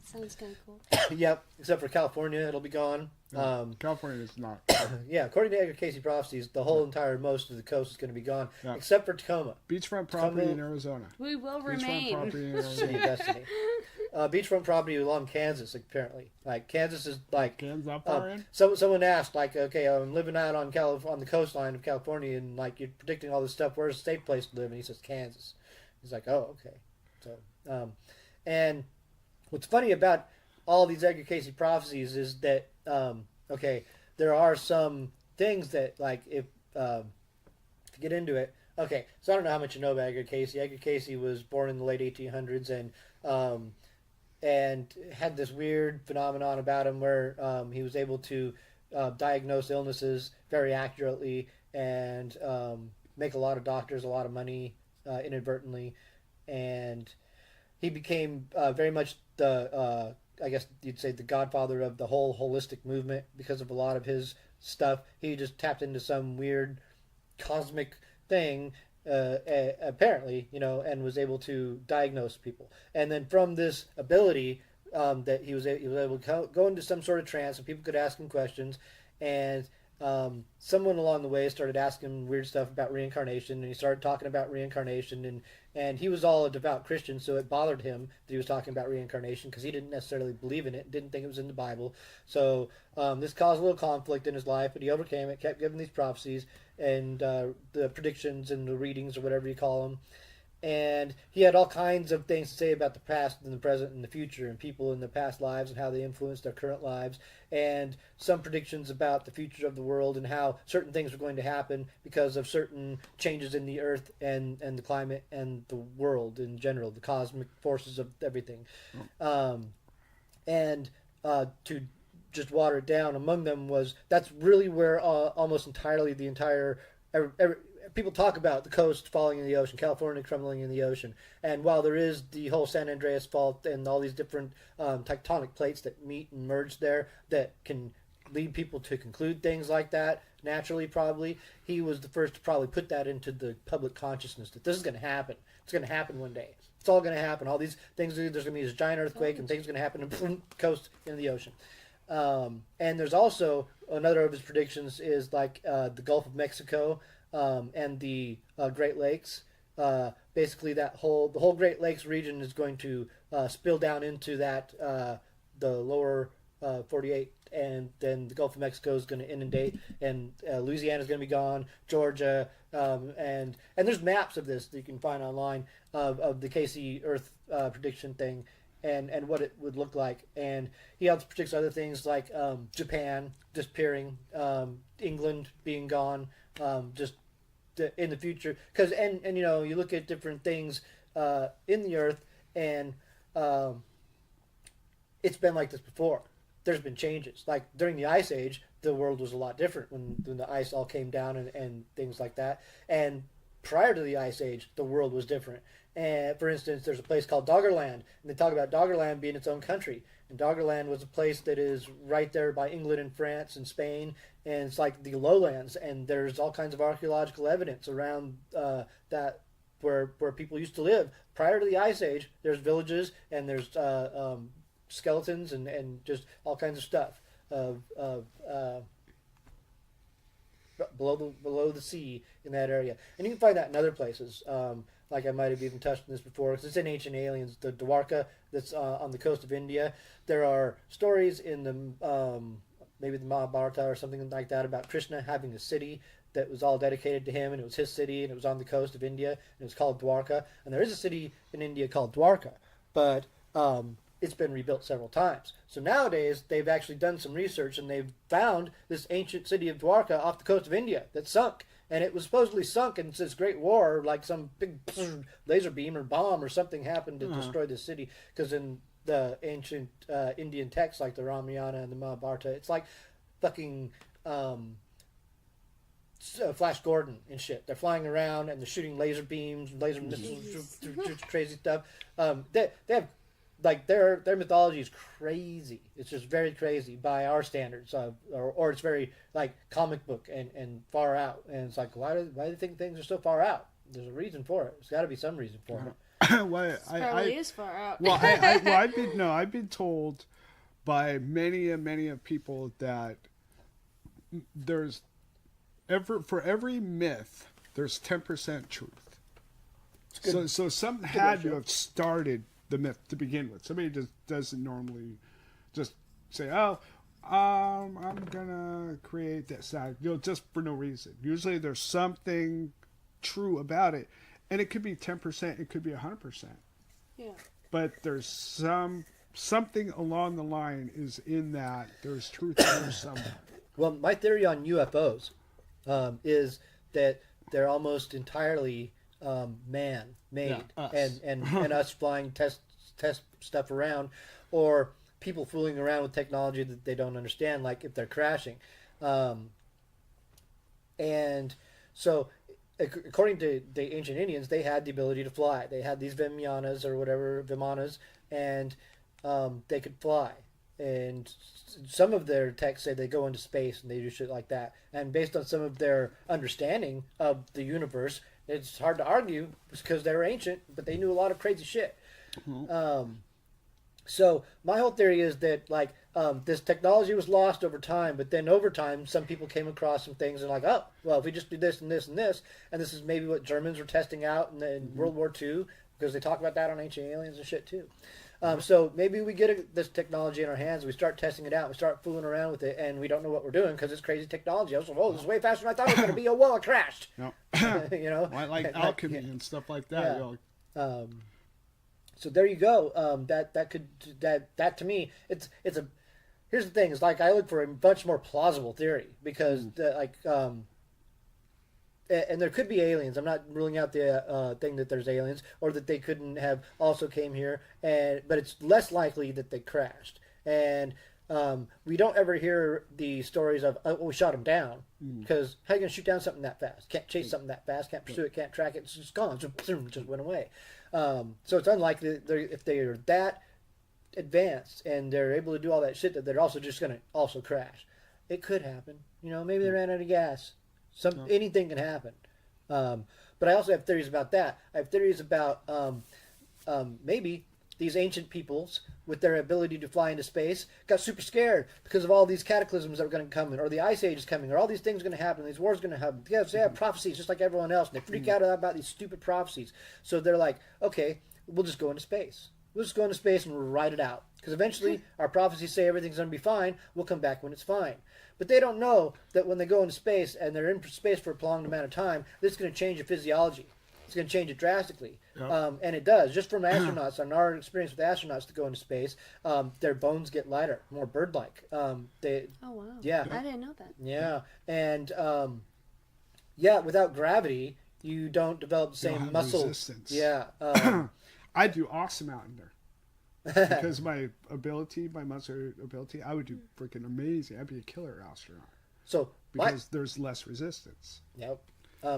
Sounds kind of cool. Yep, except for California, it'll be gone. California is not. Yeah, according to Edgar Cayce prophecies, the whole entire most of the coast is going to be gone, Yeah. except for Tacoma. Beachfront property Tacoma- in Arizona. We will Beachfront remain. property in City Arizona. of Destiny. Beachfront property along Kansas, apparently. Like Kansas is like. Kansas that far in? Someone asked, like, okay, I'm living out on the coastline of California, and like you're predicting all this stuff. Where's a safe place to live? And he says Kansas. He's like, oh, okay. So, and what's funny about all these Edgar Cayce prophecies is that okay, there are some things that like if to get into it. Okay, so I don't know how much you know about Edgar Cayce. Edgar Cayce was born in the late 1800s and had this weird phenomenon about him where he was able to diagnose illnesses very accurately and make a lot of doctors a lot of money inadvertently, and he became very much the I guess you'd say the godfather of the whole holistic movement because of a lot of his stuff. He just tapped into some weird cosmic thing apparently, you know, and was able to diagnose people. And then from this ability that he was able to go into some sort of trance and people could ask him questions, and someone along the way started asking him weird stuff about reincarnation, and he started talking about reincarnation, and he was all a devout Christian, so it bothered him that he was talking about reincarnation because he didn't necessarily believe in it, didn't think it was in the Bible. So this caused a little conflict in his life, but he overcame it, kept giving these prophecies and the predictions and the readings or whatever you call them. And he had all kinds of things to say about the past and the present and the future and people in their past lives and how they influenced their current lives, and some predictions about the future of the world and how certain things were going to happen because of certain changes in the earth and the climate and the world in general, the cosmic forces of everything. And to just water it down, among them was, that's really where almost entirely the entire people talk about the coast falling in the ocean, California crumbling in the ocean. And while there is the whole San Andreas Fault and all these different tectonic plates that meet and merge there that can lead people to conclude things like that, naturally probably, he was the first to probably put that into the public consciousness, that this is going to happen. It's going to happen one day. It's all going to happen. All these things, there's going to be this giant earthquake and things are going to happen and boom, coast in the ocean. And there's also another of his predictions is like the Gulf of Mexico, and the Great Lakes. Basically, the whole Great Lakes region is going to spill down into that the lower 48, and then the Gulf of Mexico is going to inundate, and Louisiana is going to be gone. Georgia, and there's maps of this that you can find online of the Cayce Earth prediction thing, and what it would look like. And he also predicts other things like Japan disappearing, England being gone, just in the future. Because and you know, you look at different things in the earth, and it's been like this before. There's been changes. Like during the Ice Age, the world was a lot different when the ice all came down and things like that. And prior to the Ice Age, the world was different. And for instance, there's a place called Doggerland, and they talk about Doggerland being its own country. And Doggerland was a place that is right there by England and France and Spain, and it's like the lowlands. And there's all kinds of archaeological evidence around that where people used to live prior to the Ice Age. There's villages and there's skeletons and just all kinds of stuff of below the sea in that area, and you can find that in other places. Like I might have even touched on this before, because it's in Ancient Aliens, the Dwarka that's on the coast of India. There are stories in the maybe the Mahabharata or something like that about Krishna having a city that was all dedicated to him, and it was his city, and it was on the coast of India, and it was called Dwarka. And there is a city in India called Dwarka, but it's been rebuilt several times. So nowadays, they've actually done some research, and they've found this ancient city of Dwarka off the coast of India that sunk. And it was supposedly sunk in this great war, like some big laser beam or bomb or something happened to destroy the city. Because in the ancient Indian texts, like the Ramayana and the Mahabharata, it's like fucking Flash Gordon and shit. They're flying around and they're shooting laser beams, laser missiles, crazy stuff. They have, like, their mythology is crazy. It's just very crazy by our standards, or it's very like comic book and far out. And it's like, why do they think things are so far out? There's a reason for it. There's got to be some reason for it. Well, Probably is far out. Well, I've been told by many of people that there's for every myth there's 10% truth. So something had to have started the myth to begin with. Somebody just doesn't normally just say, "Oh, I'm gonna create this," just for no reason. Usually there's something true about it, and it could be 10%, it could be 100%. Yeah. But there's something along the line is in that there's truth there somewhere. Well, my theory on UFOs is that they're almost entirely man-made, and us flying test stuff around, or people fooling around with technology that they don't understand, like if they're crashing. And so, according to the ancient Indians, they had the ability to fly. They had these Vimanas or whatever, Vimanas, and they could fly. And some of their texts say they go into space and they do shit like that. And based on some of their understanding of the universe, it's hard to argue because they were ancient, but they knew a lot of crazy shit. Mm-hmm. So my whole theory is that, like, this technology was lost over time, but then over time, some people came across some things and like, oh, well, if we just do this and this and this, and this is maybe what Germans were testing out in World War II, because they talk about that on Ancient Aliens and shit too. So maybe we get this technology in our hands, we start testing it out, we start fooling around with it, and we don't know what we're doing because it's crazy technology. I was like, oh, this is way faster than I thought it was going to be. Oh, well, it crashed. Yep. You know, like alchemy and stuff like that. Yeah. So there you go. That to me, it's a. Here's the thing: is like I look for a much more plausible theory because and there could be aliens. I'm not ruling out the thing that there's aliens or that they couldn't have also came here, but it's less likely that they crashed. And we don't ever hear the stories of, oh, we shot them down, because how are you going to shoot down something that fast? Can't chase something that fast, can't pursue it, can't track it, it's just gone, just went away. So it's unlikely that if they are that advanced and they're able to do all that shit that they're also just going to also crash. It could happen. Maybe they ran out of gas. Anything can happen. But I also have theories about that. I have theories about maybe these ancient peoples, with their ability to fly into space, got super scared because of all these cataclysms that are going to come, or the ice age is coming, or all these things are going to happen, these wars are going to happen. Yeah, they have prophecies just like everyone else, and they freak out about these stupid prophecies. So they're like, okay, we'll just go into space. We'll just go into space and we'll ride it out. Because eventually our prophecies say everything's going to be fine. We'll come back when it's fine. But they don't know that when they go into space and they're in space for a prolonged amount of time, this is going to change your physiology. It's going to change it drastically. Yep. And it does. Just from astronauts, on our experience with astronauts to go into space, their bones get lighter, more bird-like. Oh, wow. Yeah. I didn't know that. Yeah. And, without gravity, you don't develop the same muscle. Resistance. Yeah. I'd do awesome out in there. Because my muscle ability, I would do freaking amazing. I'd be a killer astronaut. Because there's less resistance. Yep.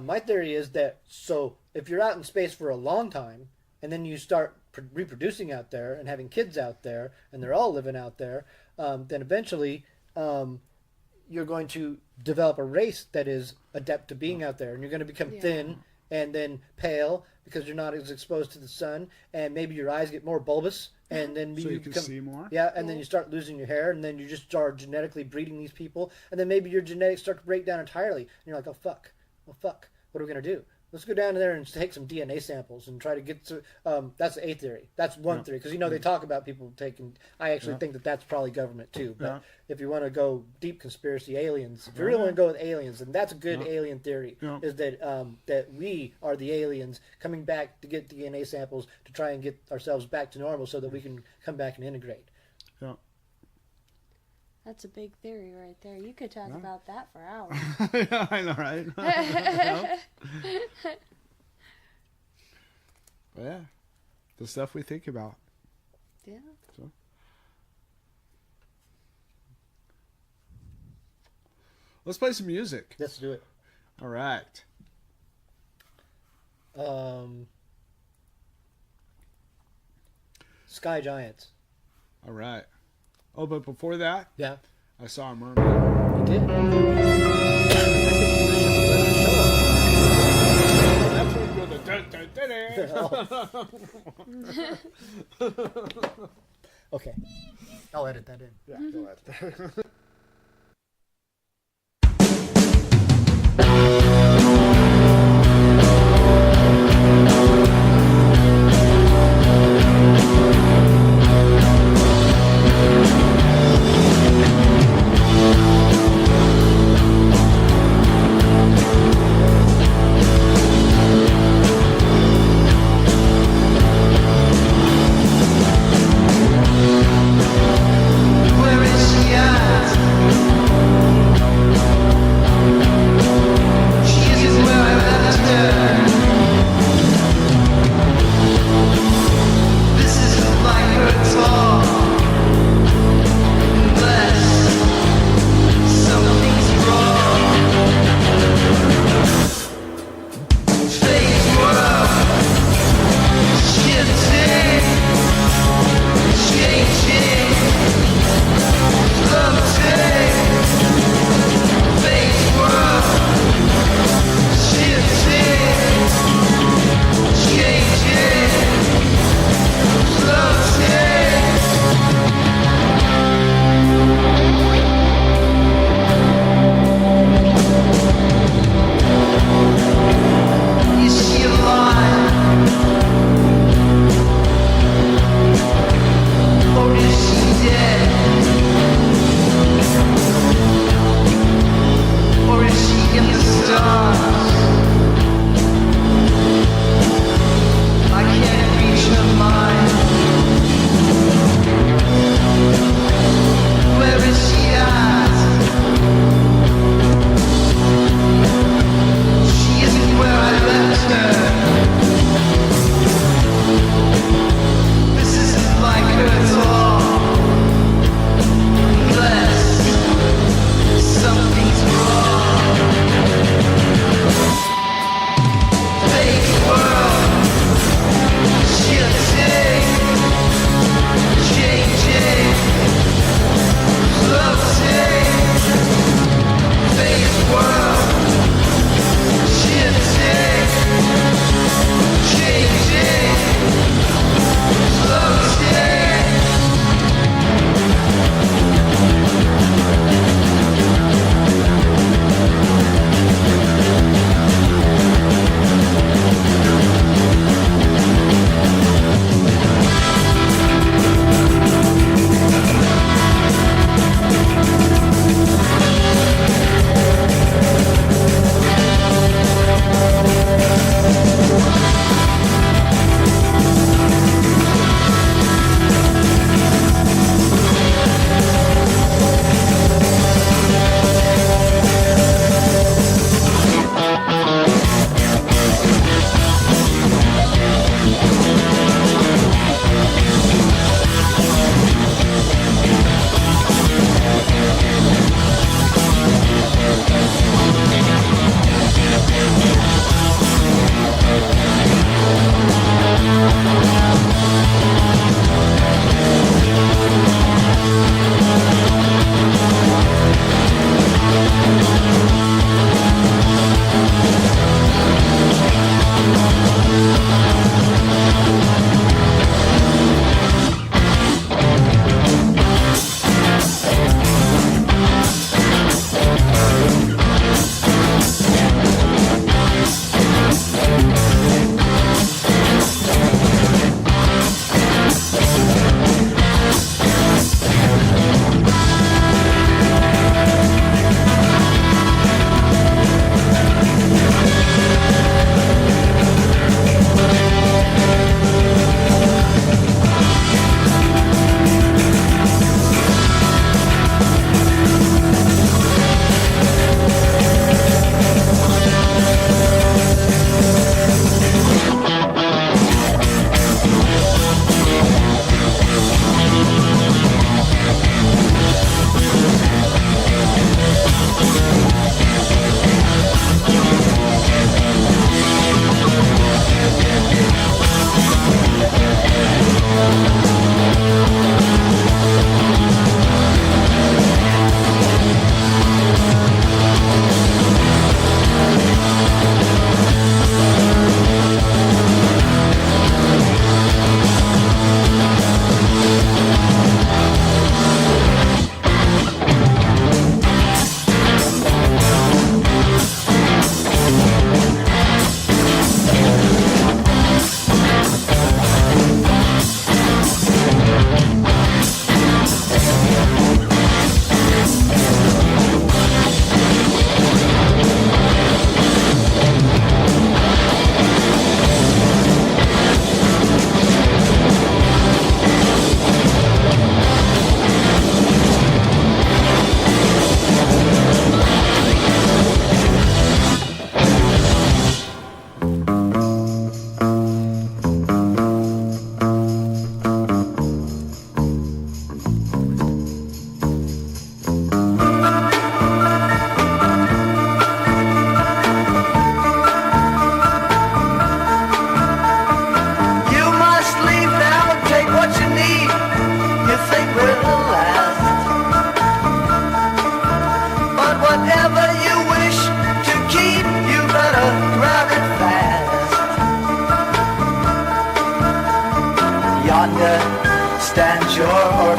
My theory is that, so if you're out in space for a long time, and then you start reproducing out there and having kids out there, and they're all living out there, then eventually you're going to develop a race that is adept to being out there, and you're going to become thin and then pale because you're not as exposed to the sun, and maybe your eyes get more bulbous, and then So you can see more? Yeah, and then you start losing your hair, and then you just start genetically breeding these people, and then maybe your genetics start to break down entirely, and you're like, oh fuck, what are we gonna do? Let's go down there and take some DNA samples and try to get to. That's a theory. That's one theory, because they talk about people taking. I actually think that that's probably government too. But if you want to go deep conspiracy, aliens. If you really want to go with aliens, then that's a good alien theory. Is that that we are the aliens coming back to get DNA samples to try and get ourselves back to normal, so that we can come back and integrate. Yeah. That's a big theory right there. You could talk about that for hours. Yeah, I know, right? But yeah, the stuff we think about. Yeah. So. Let's play some music. Let's do it. All right. Sky Giants. All right. Oh, but before that, Yeah. I saw a mermaid. You did. That's when you go the Okay. I'll edit that in. Yeah, go ahead. Where is she at?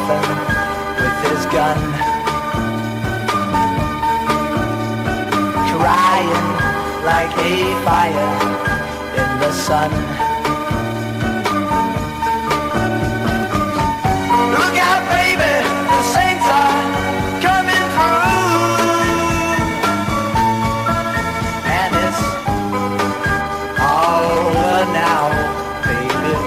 coffin with his gun, crying like a fire in the sun. Look out, baby, the saints are coming through, and it's all over now, baby blue.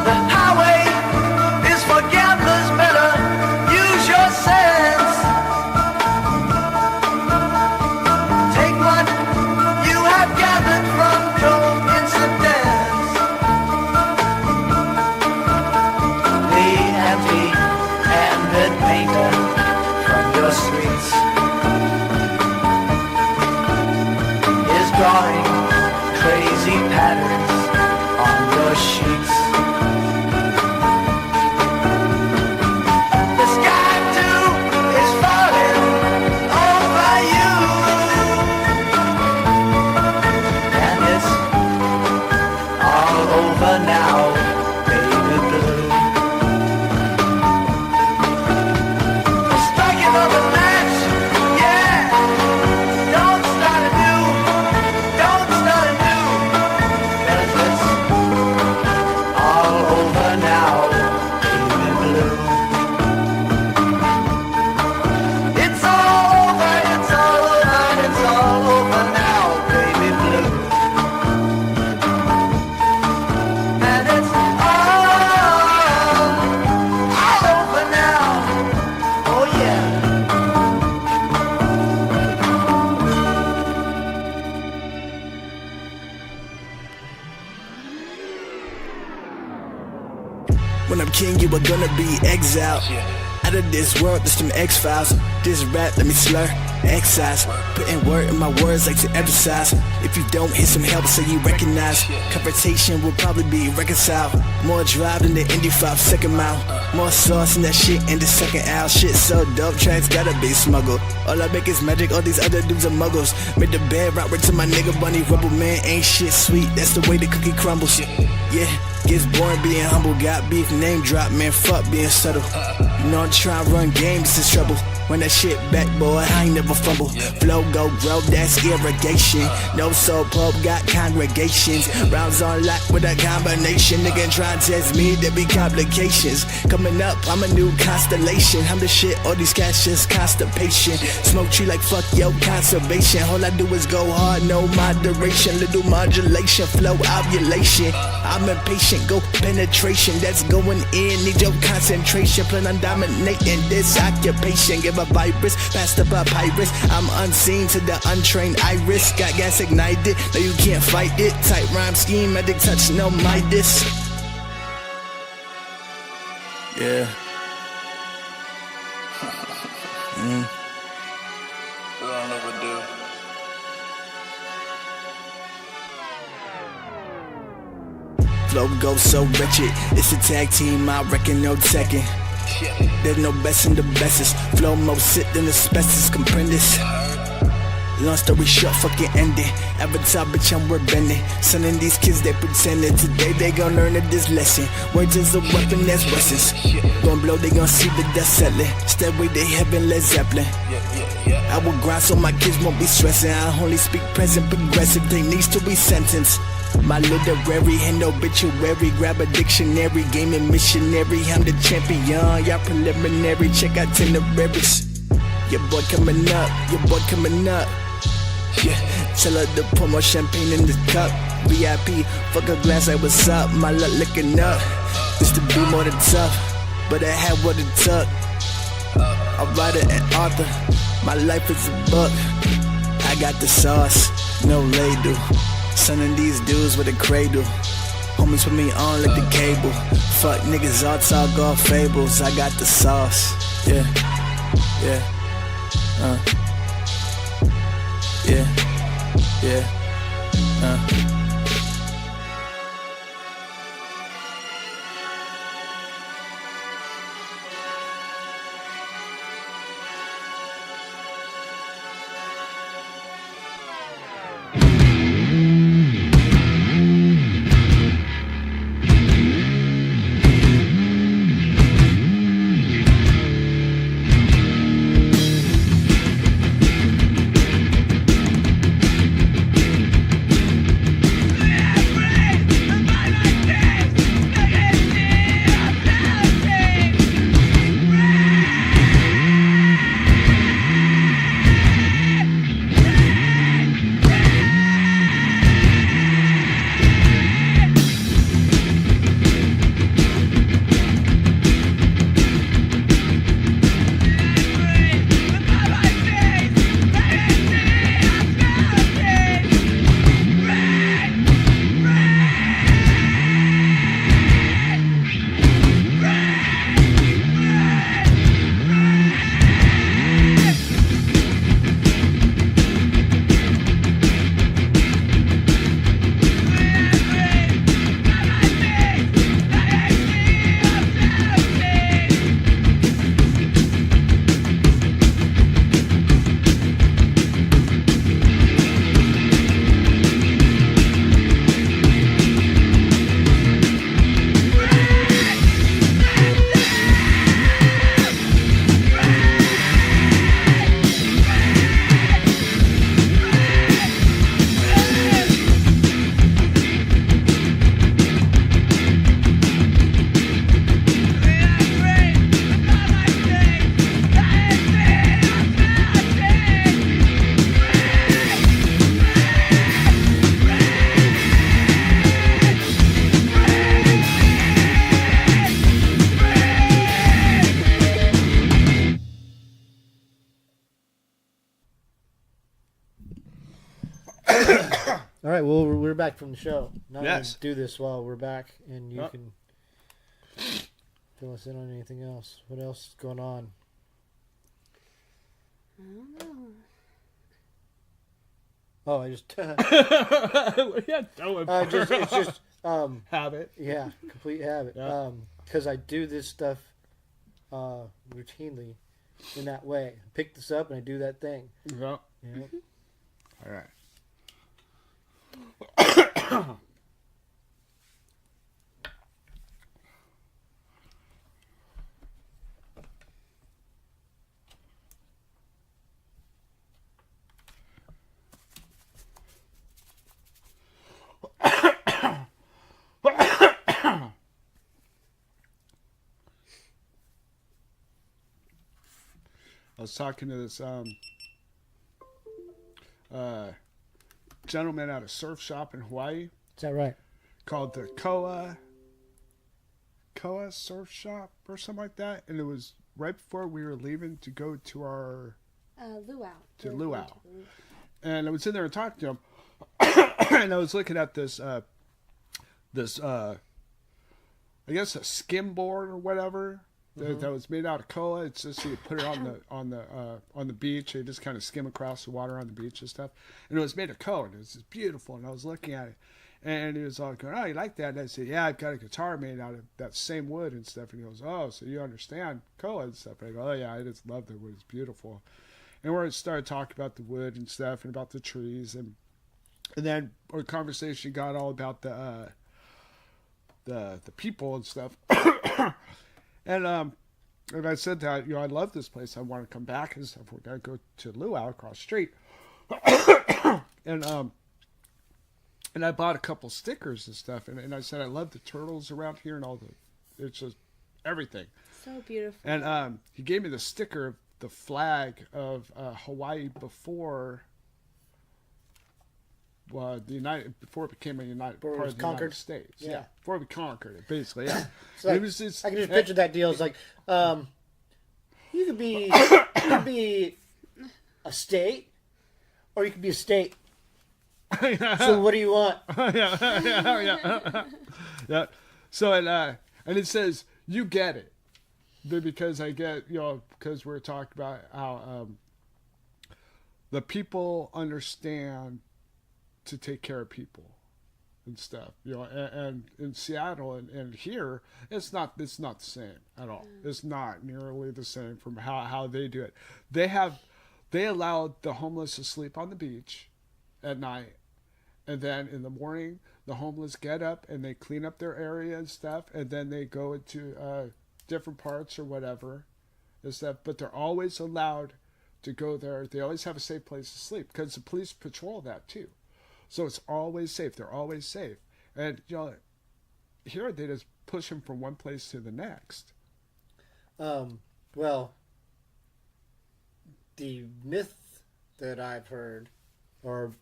The highway is for gamblers, better use your sense. Take what you have gathered from coincidence. The empty-handed painter from your streets is drawing crazy patterns on your sheets. The sky too is falling over you, and it's all over now, baby blue. Strike another match, yeah. Don't start anew, don't start anew, 'cause it's all over now, baby blue. It's all over, it's all over, it's all over now, baby blue. And it's all over now, oh yeah. When I'm king, you are gonna be exiled. Out of this world, there's some X-Files. This rap, let me slur, excise. Putting word in my words like to emphasize. If you don't hit some help so you recognize, confrontation will probably be reconciled. More drive than the Indy 5-second mile. More sauce in that shit in the second hour. Shit so dope, tracks gotta be smuggled. All I make is magic, all these other dudes are muggles. Made the bed right to my nigga Bunny Rubble, man. Ain't shit sweet, that's the way the cookie crumbles. Yeah, gets boring being humble. Got beef, name drop, man, fuck being subtle. You know I'm trying to run games, it's trouble. When that shit back, boy, I ain't never fumble. Flow go grow, that's irrigation. No soul pub, got congregations. Rounds on lock with a combination. Nigga try to test me, there be complications. Coming up, I'm a new constellation. I'm the shit, all these cats just constipation. Smoke tree like fuck yo, conservation. All I do is go hard, no moderation. Little modulation, flow ovulation. I'm impatient, go penetration. That's going in, need your concentration. Plan on dominating this occupation. Give a virus, past the papyrus. I'm unseen to the untrained iris. Got gas ignited, no you can't fight it. Tight rhyme scheme, magic touch, no Midas. Yeah. Flow goes so wretched. It's a tag team, I reckon no second. There's no best in the bestest. Flow more sit than asbestos, comprehend this. Long story short, fucking ending. Avatar, bitch, I'm word bending. Sending these kids, they pretending. Today they gon' learn this lesson. Words is a weapon, that's lessons. Gon' blow, they gon' see the dust settling. Stairway to heaven, Led Zeppelin. I will grind so my kids won't be stressing. I only speak present, progressive. They needs to be sentenced. My literary and obituary. Grab a dictionary, gaming missionary. I'm the champion, y'all preliminary. Check out itineraries. Your boy coming up, your boy coming up. Yeah, tell her to pour more champagne in the cup. VIP, fuck a glass like what's up. My luck looking up. Used to be more than tough, but I had what it took. A writer and author, my life is a book. I got the sauce, no ladle. Sonning these dudes with a cradle. Homies put me on like the cable. Fuck niggas all talk, all fables. I got the sauce, yeah, yeah, yeah, yeah, All right, well, we're back from the show. Now Yes. we'll do this while we're back, and you Yep. can fill us in on anything else. What else is going on? I don't know. Oh, I just... What are you doing? it's just... Habit. Yeah, complete habit. Yeah. Because I do this stuff routinely in that way. I pick this up and I do that thing. Yeah. Yeah. All right. I was talking to this gentleman at a surf shop in Hawaii Is that right? called the Koa Surf Shop or something like that, and it was right before we were leaving to go to our Luau. To We're Luau. going to Luau. and I was in there and talking to him, and I was looking at this I guess a skim board or whatever that was made out of koa. It's just you put it on the beach. You just kind of skim across the water on the beach and stuff. And it was made of koa, and it was just beautiful. And I was looking at it, and he was all going, "Oh, you like that?" And I said, "Yeah, I've got a guitar made out of that same wood and stuff." And he goes, "Oh, so you understand koa and stuff?" And I go, "Oh yeah, I just love the wood. It's beautiful." And we started talking about the wood and stuff and about the trees, and then our conversation got all about the people and stuff. And I said that, I love this place. I want to come back and stuff. We're gonna go to Luau across the street. and I bought a couple stickers and stuff, and I said I love the turtles around here and it's just everything. So beautiful. And he gave me the sticker of the flag of Hawaii before before it became a Before it part was of the conquered? United States. Yeah. Before we conquered it, basically. Yeah. It's like, It was just, I can just picture that deal. It's like, you could be a state, or you could be a state. So what do you want? yeah. So and it says you get it, because I get because we're talking about how the people understand to take care of people and stuff, and in Seattle and here it's not the same at all. It's not nearly the same from how they do it. They allowed the homeless to sleep on the beach at night, and then in the morning the homeless get up and they clean up their area and stuff, and then they go into different parts or whatever and stuff, but they're always allowed to go there. They always have a safe place to sleep because the police patrol that too. So it's always safe. They're always safe. And here they just push them from one place to the next. Well, the myth that I've heard, or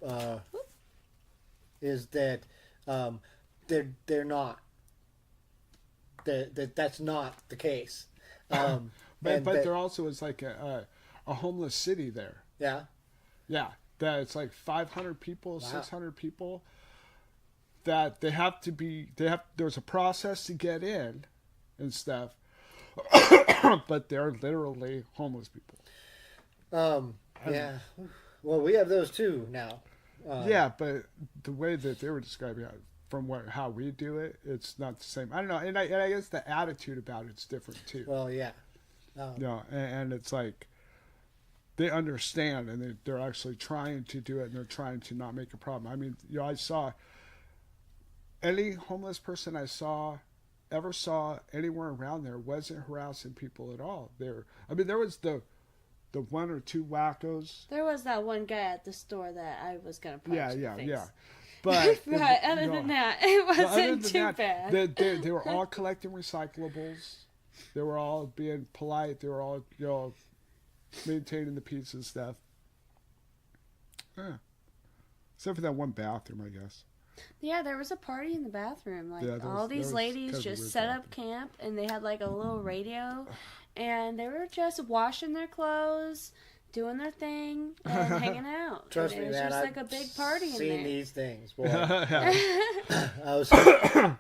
is that they're not. That's not the case. But that, there also is like a homeless city there. Yeah. Yeah. That it's like 500 people, Wow. 600 people. That there's a process to get in and stuff. But they're literally homeless people. Yeah. Well, we have those too now. Yeah, but the way that they were describing it, from how we do it, it's not the same. I don't know, and I guess the attitude about it's different too. Well, yeah. And it's like they understand, and they're actually trying to do it, and they're trying to not make a problem. I mean, I saw any homeless person I ever saw anywhere around there wasn't harassing people at all. There was the one or two wackos. There was that one guy at the store that I was gonna punch in the face. Yeah. But But other than that, it wasn't too bad. They were all collecting recyclables. They were all being polite. They were all maintaining the peace and stuff. Yeah. Except for that one bathroom, I guess. Yeah, there was a party in the bathroom. Like Yeah, all there these was ladies kind of a just weird set up camp, and they had like a little radio, and they were just washing their clothes. doing their thing and hanging out. Trust and me, it was man. just I've like a big party in seen there. these things, boy.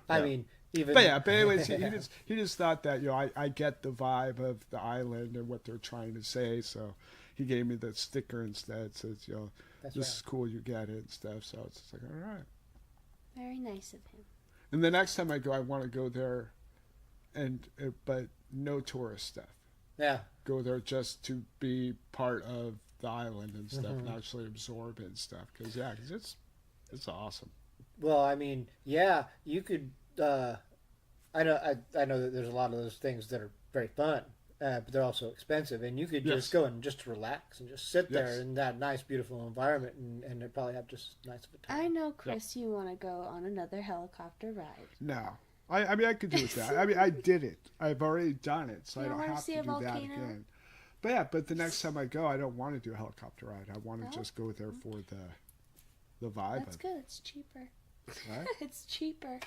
I mean, even. But anyways, he just thought that, I get the vibe of the island and what they're trying to say, so he gave me the sticker instead. Says, That's this right. is cool, you get it and stuff. So it's just like, all right. Very nice of him. And the next time I go, I want to go there, but no tourist stuff. Yeah. Go there just to be part of the island and stuff, Mm-hmm. and actually absorb it and stuff. Because it's awesome. Well, I mean, yeah, you could. I know that there's a lot of those things that are very fun, but they're also expensive, and you could Yes. just go and just relax and just sit there Yes. in that nice, beautiful environment, and it'd probably have just as nice of a time. I know, Chris, you want to go on another helicopter ride. No. I mean, I could do that. I mean, I did it. I've already done it, so You I don't don't wanna have see to a do that volcano? again. But the next time I go, I don't want to do a helicopter ride. I want to just go there for the vibe That's of good. It's cheaper. it. Right? It's cheaper.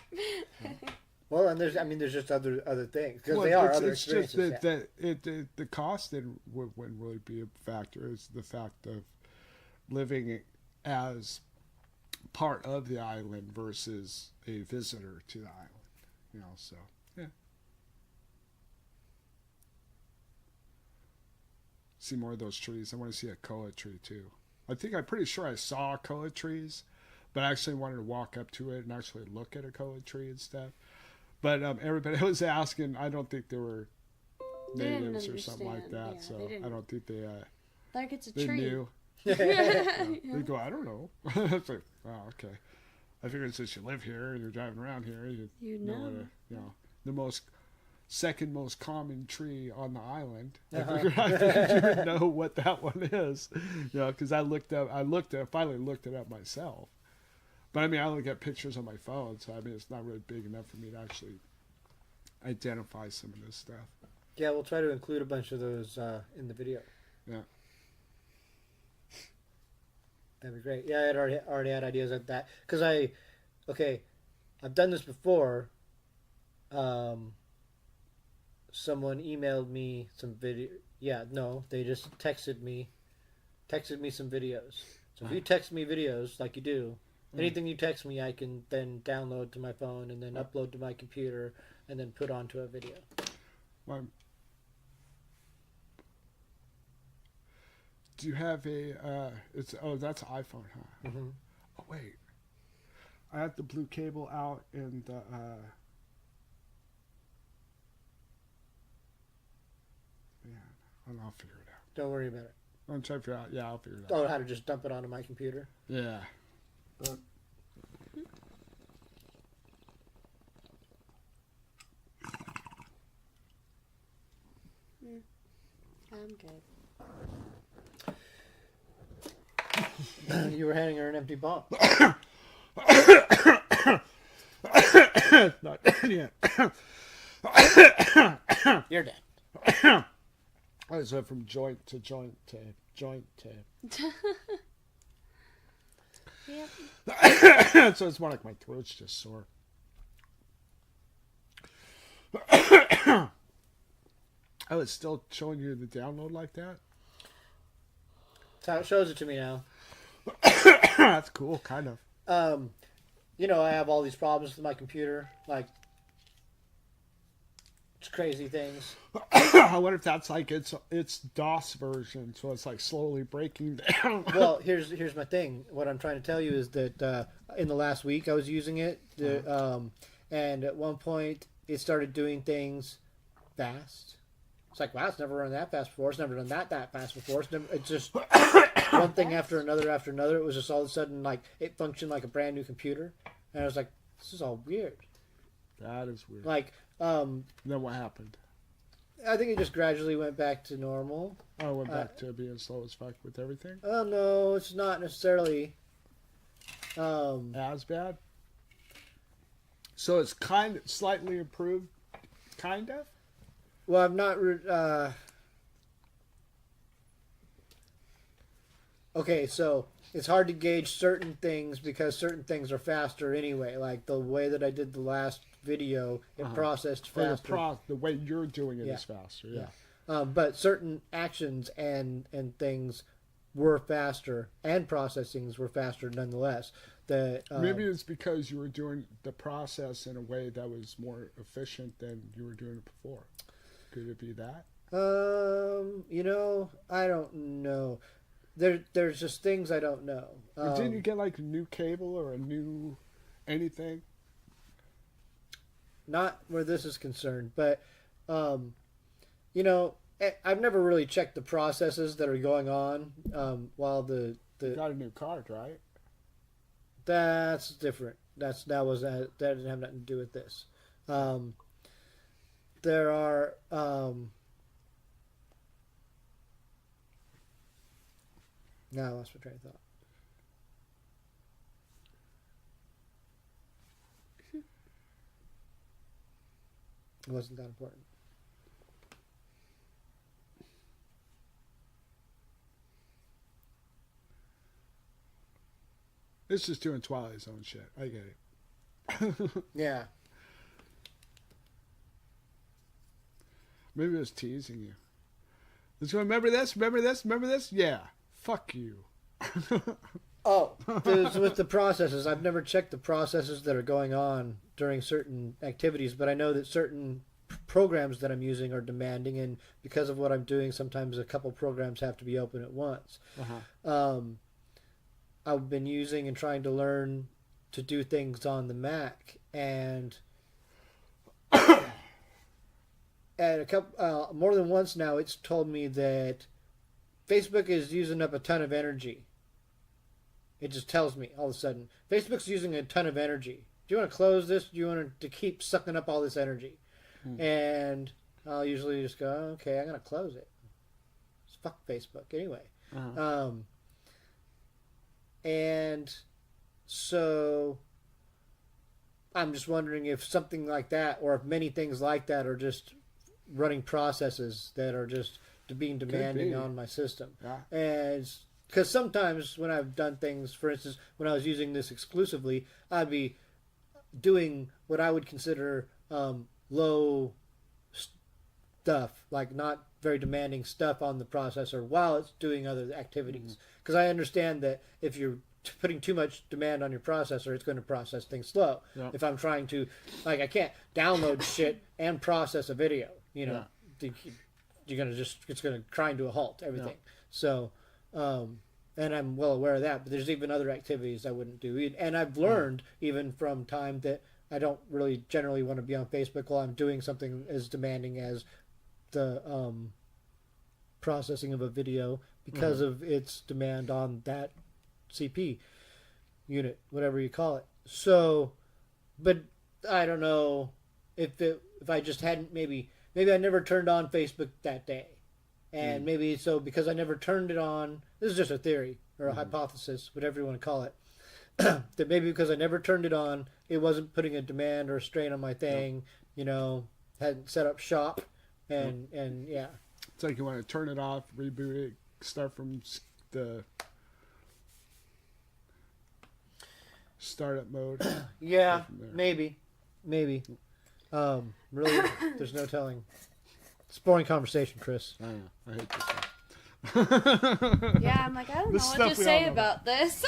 Well, and there's just other things because Well, they are it's, other it's just experiences. that the cost wouldn't really be a factor. It's the fact of living as part of the island versus a visitor to the island. So yeah. See more of those trees. I want to see a koa tree too. I'm pretty sure I saw koa trees, but I actually wanted to walk up to it and actually look at a koa tree and stuff. But everybody was asking. I don't think they were They didn't natives or something like understand. that. Yeah, so they didn't. I don't think Like it's a they tree. knew. Yeah. They go, I don't know. It's like, oh, okay. I figured since you live here and you're driving around here, You know know. what the second most common tree on the island. Uh-huh. I figured you would know what that one is. Because I finally looked it up myself. But I mean, I look at pictures on my phone, so I mean, it's not really big enough for me to actually identify some of this stuff. Yeah, we'll try to include a bunch of those in the video. Yeah. That'd be great. Yeah, I had already had ideas like that because I've done this before. Someone emailed me some video. Yeah, no, they just texted me some videos. So if you text me videos like you do, anything you text me, I can then download to my phone and then upload to my computer and then put onto a video. Well, do you have a? That's an iPhone, huh? Mm-hmm. Oh wait, I have the blue cable out in the. I'll figure it out. Don't worry about it. I'm trying to figure out. Yeah, I'll figure it out. Oh, how to just dump it onto my computer? Yeah. I'm good. You were handing her an empty bomb. Not yet. You're dead. I just went from joint to joint to joint to. Yep. So it's more like my throat's just sore. Oh, it's still showing you the download like that? That's how it shows it to me now. That's cool, kind of. I have all these problems with my computer, like it's crazy things. I wonder if that's like its DOS version, so it's like slowly breaking down. Well, here's my thing. What I'm trying to tell you is that in the last week I was using it, and at one point it started doing things fast. It's like, wow, it's never run that fast before. It's never done that fast before. It's just one thing after another after another. It was just all of a sudden like it functioned like a brand new computer, and I was like, this is all weird. That is weird. Like, Then what happened? I think it just gradually went back to normal. Oh, went back to being slow as fuck with everything? Oh no, it's not necessarily. As bad? So it's kind of slightly improved, kind of? Well, I'm not. Okay, so it's hard to gauge certain things because certain things are faster anyway. Like the way that I did the last video, it processed Or faster. the way you're doing it Yeah. is faster, yeah. But certain actions and things were faster, and processings were faster nonetheless. Maybe it's because you were doing the process in a way that was more efficient than you were doing it before. Could it be that? I don't know. There's just things I don't know. Or didn't you get like a new cable or a new anything? Not where this is concerned, but I've never really checked the processes that are going on while the You got a new card, right? That's different. That didn't have nothing to do with this. There are now I lost my train of thought. It wasn't that important. It's just doing Twilight Zone shit. I get it. Yeah. Maybe it was teasing you. Let's go, remember this? Remember this? Remember this? Yeah. Fuck you. Oh, with the processes, I've never checked the processes that are going on during certain activities, but I know that certain programs that I'm using are demanding, and because of what I'm doing, sometimes a couple programs have to be open at once. I've been using and trying to learn to do things on the Mac, and at a couple more than once now, it's told me that Facebook is using up a ton of energy. It just tells me all of a sudden, Facebook's using a ton of energy. Do you want to close this? Do you want it to keep sucking up all this energy? And I'll usually just go, okay, I'm going to close it. Fuck Facebook anyway. And so I'm just wondering if something like that, or if many things like that are just running processes that are just being demanding on my system. And because sometimes when I've done things, for instance, when I was using this exclusively, I'd be doing what I would consider low stuff, like not very demanding stuff on the processor while it's doing other activities. Because I understand that if you're putting too much demand on your processor, it's going to process things slow. If I'm trying to, like, I can't download shit and process a video, you're going to it's going to grind to a halt, everything. So, and I'm well aware of that, but there's even other activities I wouldn't do. And I've learned even from time that I don't really generally want to be on Facebook while I'm doing something as demanding as the processing of a video because of its demand on that CP unit, whatever you call it. So, but I don't know if I just hadn't maybe I never turned on Facebook that day, and maybe so because I never turned it on. This is just a theory or a hypothesis, whatever you want to call it. That maybe because I never turned it on, it wasn't putting a demand or a strain on my thing. Hadn't set up shop, and yeah. It's like you want to turn it off, reboot it, start from the startup mode. Yeah, maybe. Really, there's no telling. It's boring conversation, Chris. I know. I hate this one. Yeah, I'm like, I don't know This what stuff to we say all know about this.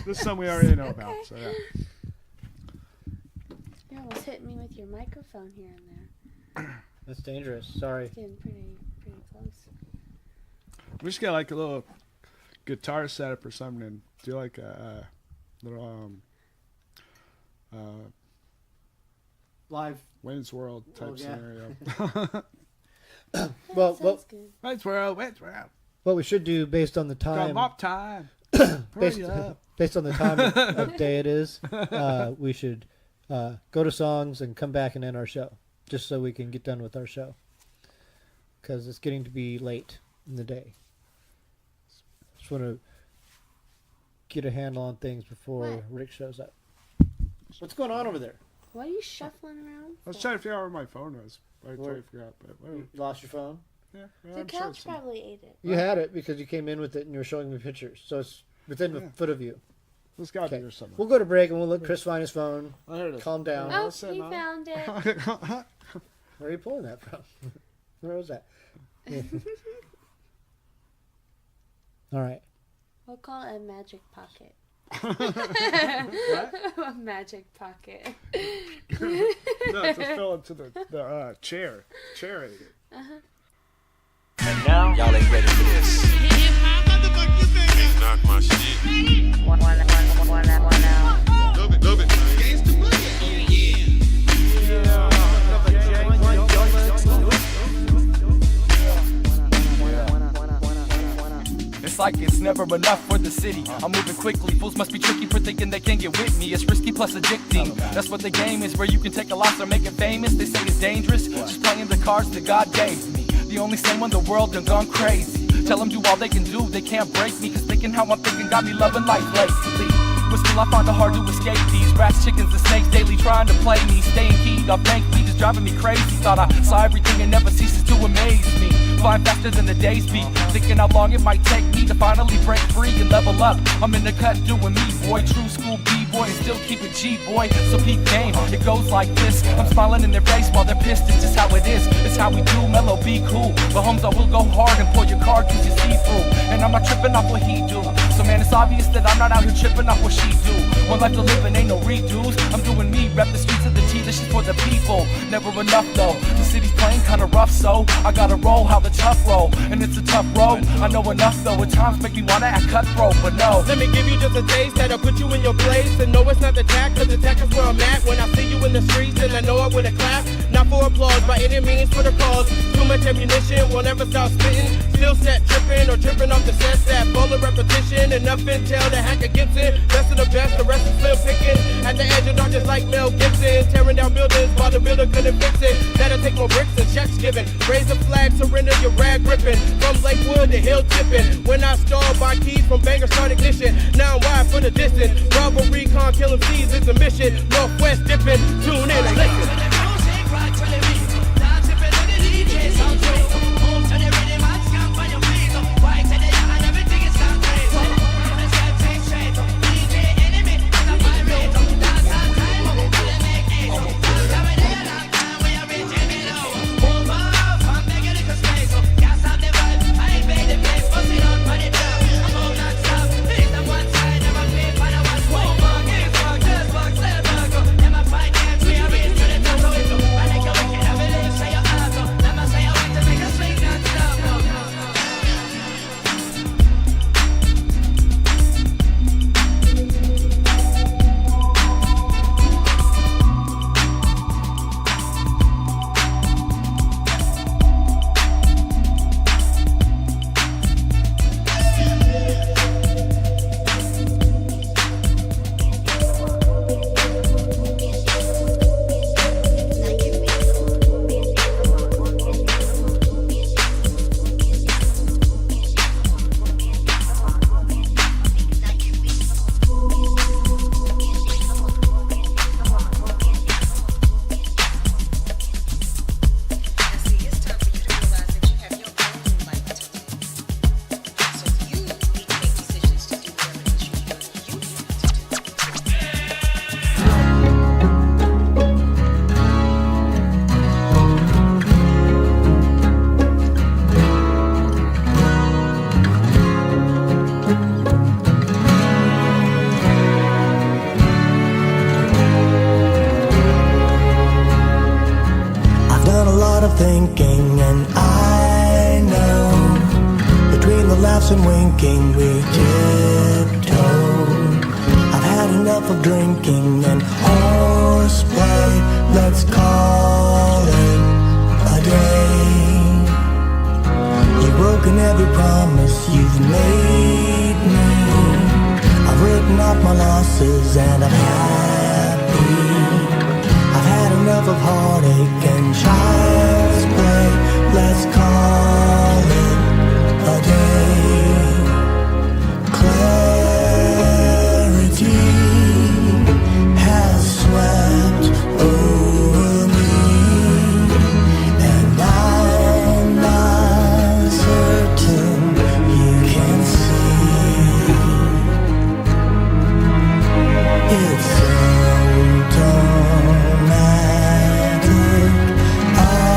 This is something we already know about. So yeah. You're almost hitting me with your microphone here and there. That's dangerous. Sorry. It's getting pretty close. We should get like a little guitar setup or something and do like a little Live. Wayne's World type yeah. scenario. Well, Sounds good. Wayne's World. what we should do based on the time, MAWP time. based on the time of day it is, we should go to songs and come back and end our show, just so we can get done with our show, because it's getting to be late in the day. Just want to get a handle on things before What? Rick shows up. What's going on over there? What are you shuffling around? I was trying to figure out where my phone was. I totally forgot, but whatever. You lost your phone? Yeah, The I'm sure couch it's probably ate it. You had it because you came in with it and you were showing me pictures, so it's within a foot of you. It's got to be Okay. here somewhere. We'll go to break and we'll let Chris find his phone. Oh, here it is. Calm down. Oh, I'll sit he on it. found it. Where are you pulling that from? Where was that? All right. We'll call it a magic pocket. What? A magic pocket. No, it just fell into the chair. Chair ate it. And now, y'all ain't ready for this. Knock my shit. One out. Love it. It's like it's never enough for the city. I'm moving quickly. Fools must be tricky for thinking they can get with me. It's risky plus addicting. That's what the game is, where you can take a loss or make it famous. They say it's dangerous. Just playing the cards that God gave me. The only same in the world done gone crazy. Tell them do all they can do. They can't break me. Cause thinking how I'm thinking got me loving life lately. But still I find it hard to escape these rats, chickens, and snakes daily trying to play me. Staying keyed up, thankfully just driving me crazy. Thought I saw everything and never ceases to amaze me. Flying faster than the days beat. Thinking how long it might take me to finally break free and level up. I'm in the cut doing me, boy. True school B-boy and still keep it G-boy. So peep game, it goes like this. I'm smiling in their face while they're pissed. It's just how it is. It's how we do. Mellow, be cool. But homes, I will go hard and pull your card cause you see through. And I'm not tripping off what he do. So man, it's obvious that I'm not out here tripping off what she do. One life to live and ain't no redos. I'm doing me, rep the streets of the T. This shit for the people. Never enough though. The city's playing kinda rough, so I gotta roll how the tough roll. And it's a tough road. I know enough though. At times make me wanna act cutthroat, but no. Let me give you just a taste that'll put you in your place. And no, it's not the tack, cause the tack is where I'm at. When I see you in the streets, and I know I would have clapped. Not for applause, by any means for the cause. Too much ammunition, won't ever stop spitting. Still set tripping or tripping off the sets that full of repetition. Enough intel to hack a Gibson. Best of the best, the rest is slim picking. At the edge of darkness like Mel Gibson. Tearing down buildings while the builder couldn't fix it. That'll take more bricks and checks given. Raise the flag, surrender your rag gripping. From Lakewood to Hill tipping. When I stalled by keys from banger start ignition. Now I'm wide for the distance. Bravo recon, kill them seas is a mission. Northwest dipping, tune in and listen. thinking, and I know between the laughs and winking we tiptoe. I've had enough of drinking and horseplay. Let's call it a day. You've broken every promise you've made me. I've written off my losses and I'm happy. I've had enough of heartache and child's play. Let's call it a day. Clarity has swept over me, and I'm not certain you can see. It's symptomatic of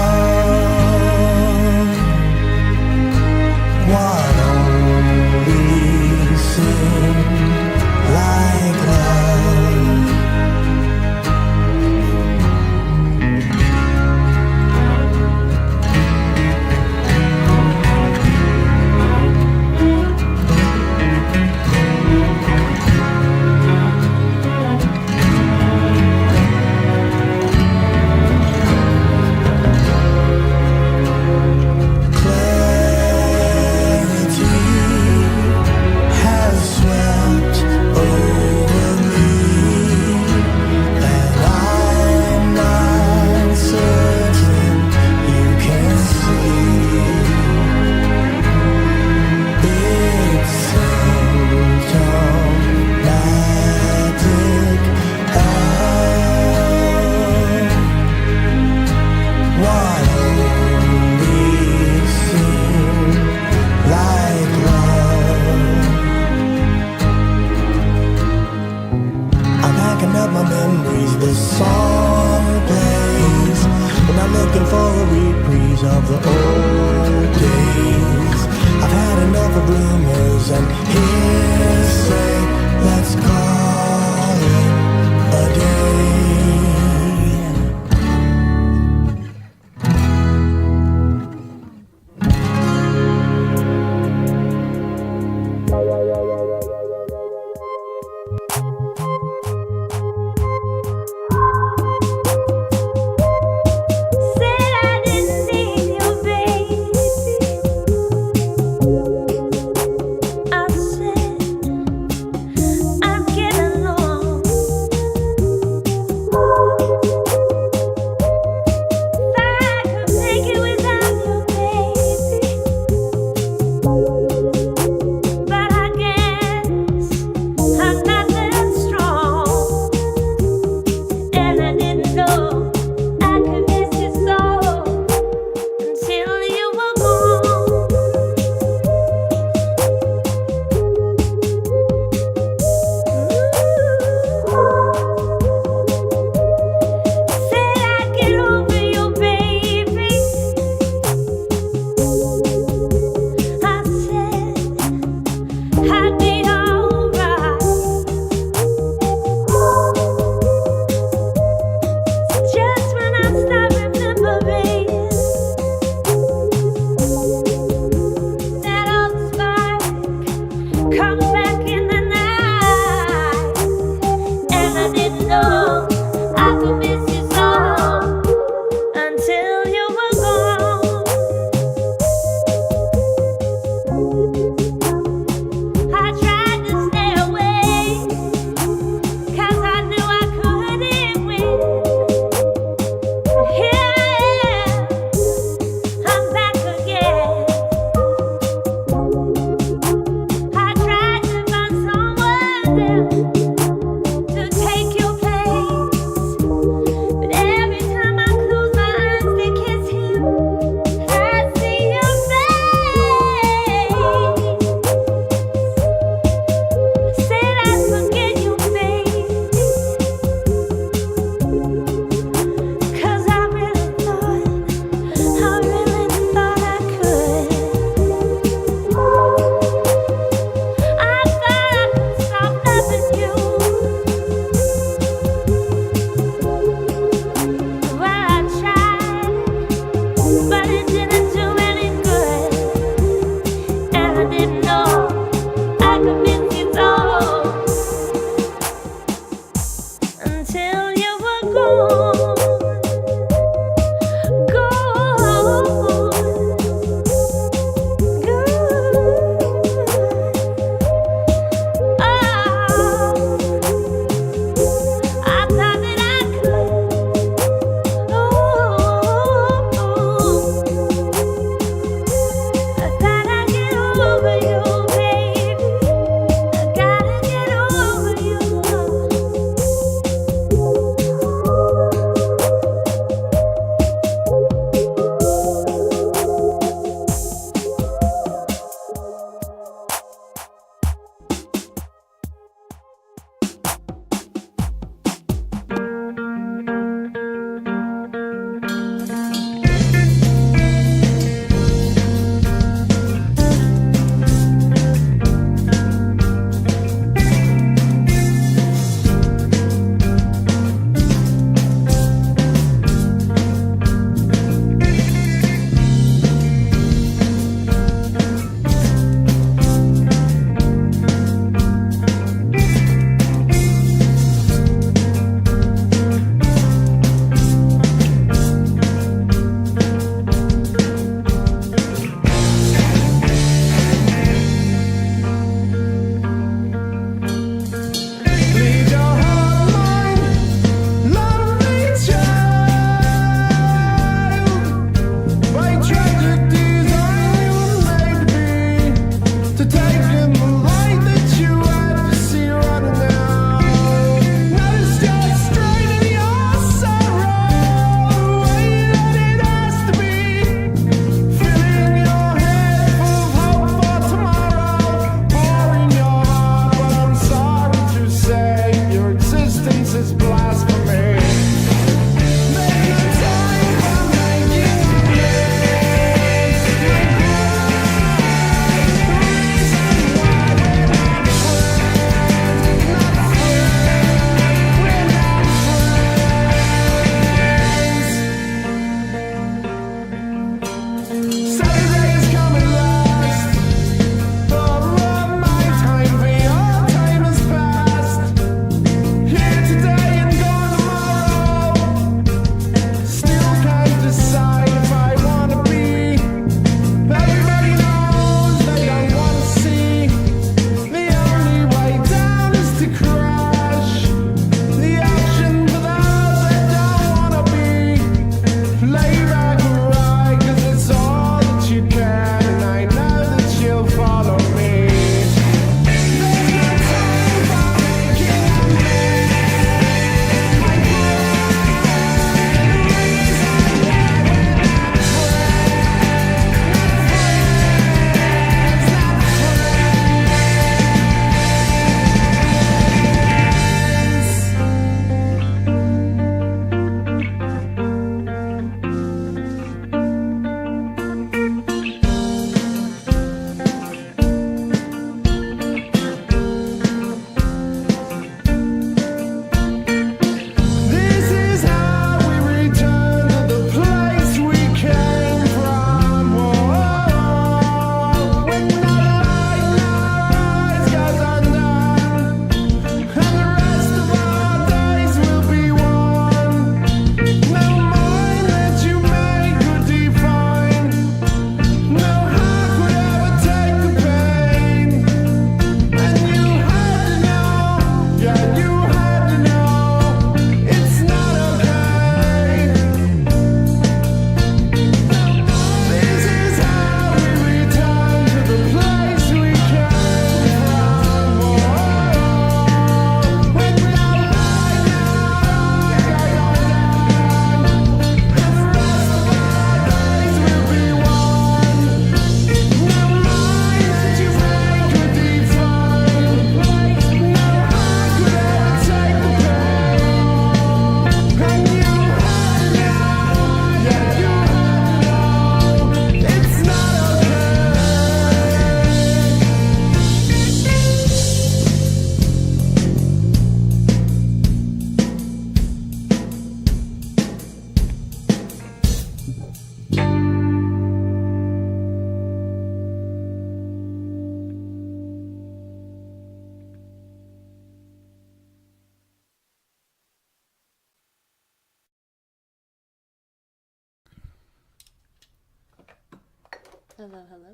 Hello, hello.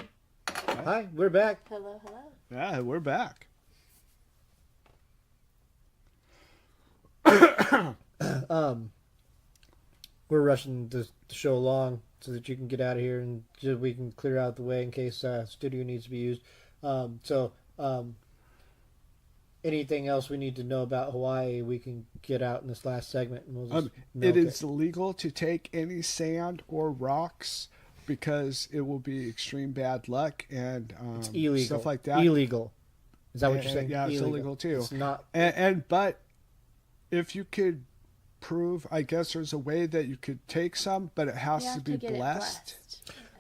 Hi, we're back. Hello, hello. Yeah, we're back. We're rushing the show along so that you can get out of here and just, we can clear out the way in case studio needs to be used. Anything else we need to know about Hawaii, we can get out in this last segment. And we'll just It is illegal to take any sand or rocks because it will be extreme bad luck and it's illegal. Stuff like that. Illegal. Is that what you're saying? Yeah, it's illegal too. It's not. But if you could prove, I guess there's a way that you could take some, but it has to be blessed.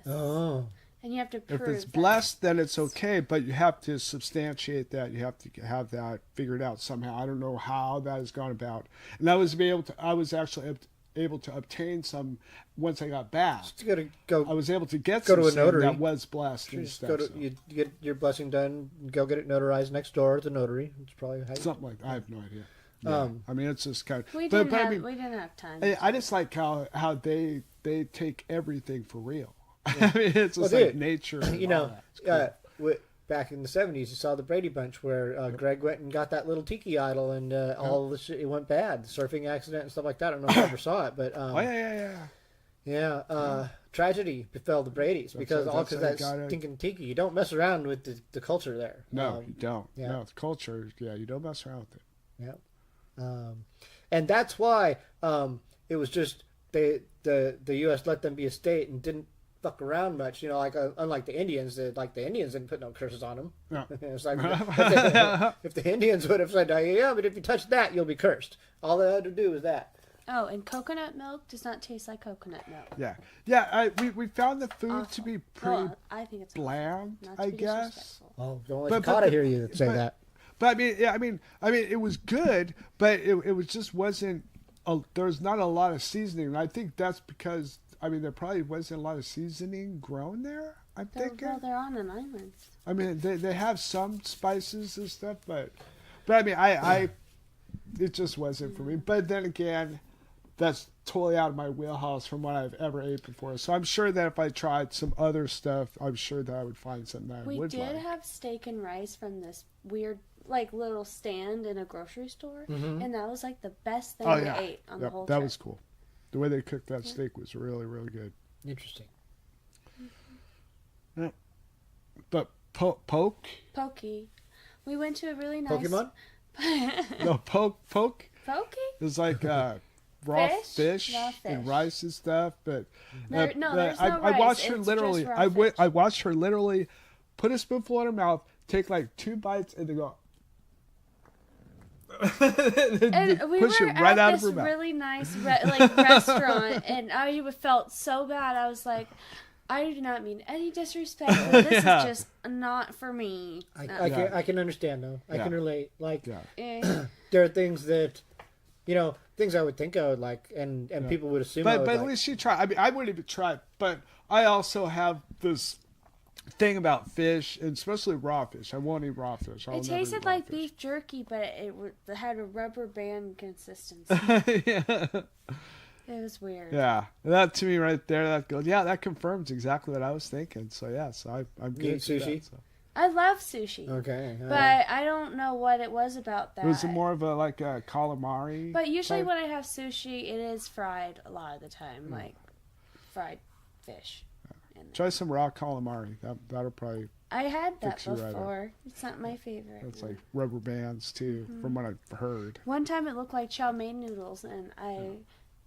Yes. Oh. And you have to prove If it's that. blessed, then it's okay, but you have to substantiate that. You have to have that figured out somehow. I don't know how that has gone about. And I was actually able to obtain some once I got back. You gotta I was able to get go some to a sand notary. that was blessed and stuff. You get your blessing done. Go get it notarized next door at the notary. It's probably how Something like that. I have no idea. Yeah. I mean, it's just kind of. We but didn't I mean, have time. I just like how they take everything for real. I mean, it's just Well, like dude, nature. You know, back in the 70s, you saw the Brady Bunch where Greg went and got that little tiki idol and all of the shit, it went bad. The surfing accident and stuff like that. I don't know if you ever saw it, but tragedy befell the Bradys because that stinking tiki. You don't mess around with the culture there. No, you don't. Yeah. No, the culture. Yeah, you don't mess around with it. Yeah. And that's why it was just the U.S. let them be a state and didn't fuck around much, like unlike the Indians, the Indians didn't put no curses on them. No. It's like if the Indians would have said, yeah, but if you touch that, you'll be cursed. All they had to do was that. Oh, and coconut milk does not taste like coconut milk. Yeah. We found the food to be pretty I think it's bland, not to I be guess. disrespectful. Oh, don't let Dakota hear you say that. But I mean, it was good, but it was just wasn't. There was not a lot of seasoning, and I think that's because there probably wasn't a lot of seasoning grown there. I'm thinking. Well, they're on an island. I mean, they have some spices and stuff, but I mean, it just wasn't for me. But then again, that's totally out of my wheelhouse from what I've ever ate before. So I'm sure that if I tried some other stuff, I'm sure that I would find something that I would like. We did have steak and rice from this weird, little stand in a grocery store, and that was the best thing we ate on the whole trip. That was cool. The way they cooked that steak was really, really good. Interesting. Yeah. But Pokey. We went to a really nice... Pokemon? No, poke. Pokey? It was like raw fish and rice and stuff. But there's no rice. I watched her It's literally. just raw fish. I watched her literally put a spoonful in her mouth, take 2 bites, and then go. And we push were it right at out of this her mouth. really nice restaurant, and I felt so bad. I was like, I do not mean any disrespect, but this is just not for me. I can understand though. I can relate. Eh. There are things that, things I would think I would like, and people would assume. But at least she tried. I mean, I wouldn't even try. But I also have this thing about fish, and especially raw fish. I won't eat raw fish. It tasted like beef jerky, but it had a rubber band consistency. Yeah. It was weird. Yeah, that to me right there, that goes. Yeah, that confirms exactly what I was thinking. So I'm good. You eat sushi? That, so. I love sushi. Okay. But I don't know what it was about that. Was it more of a calamari? But usually when I have sushi, it is fried a lot of the time, fried fish. Try some raw calamari. That'll probably. I had that fix you right before. It's not my favorite. It's like rubber bands too, from what I've heard. One time it looked like chow mein noodles, and I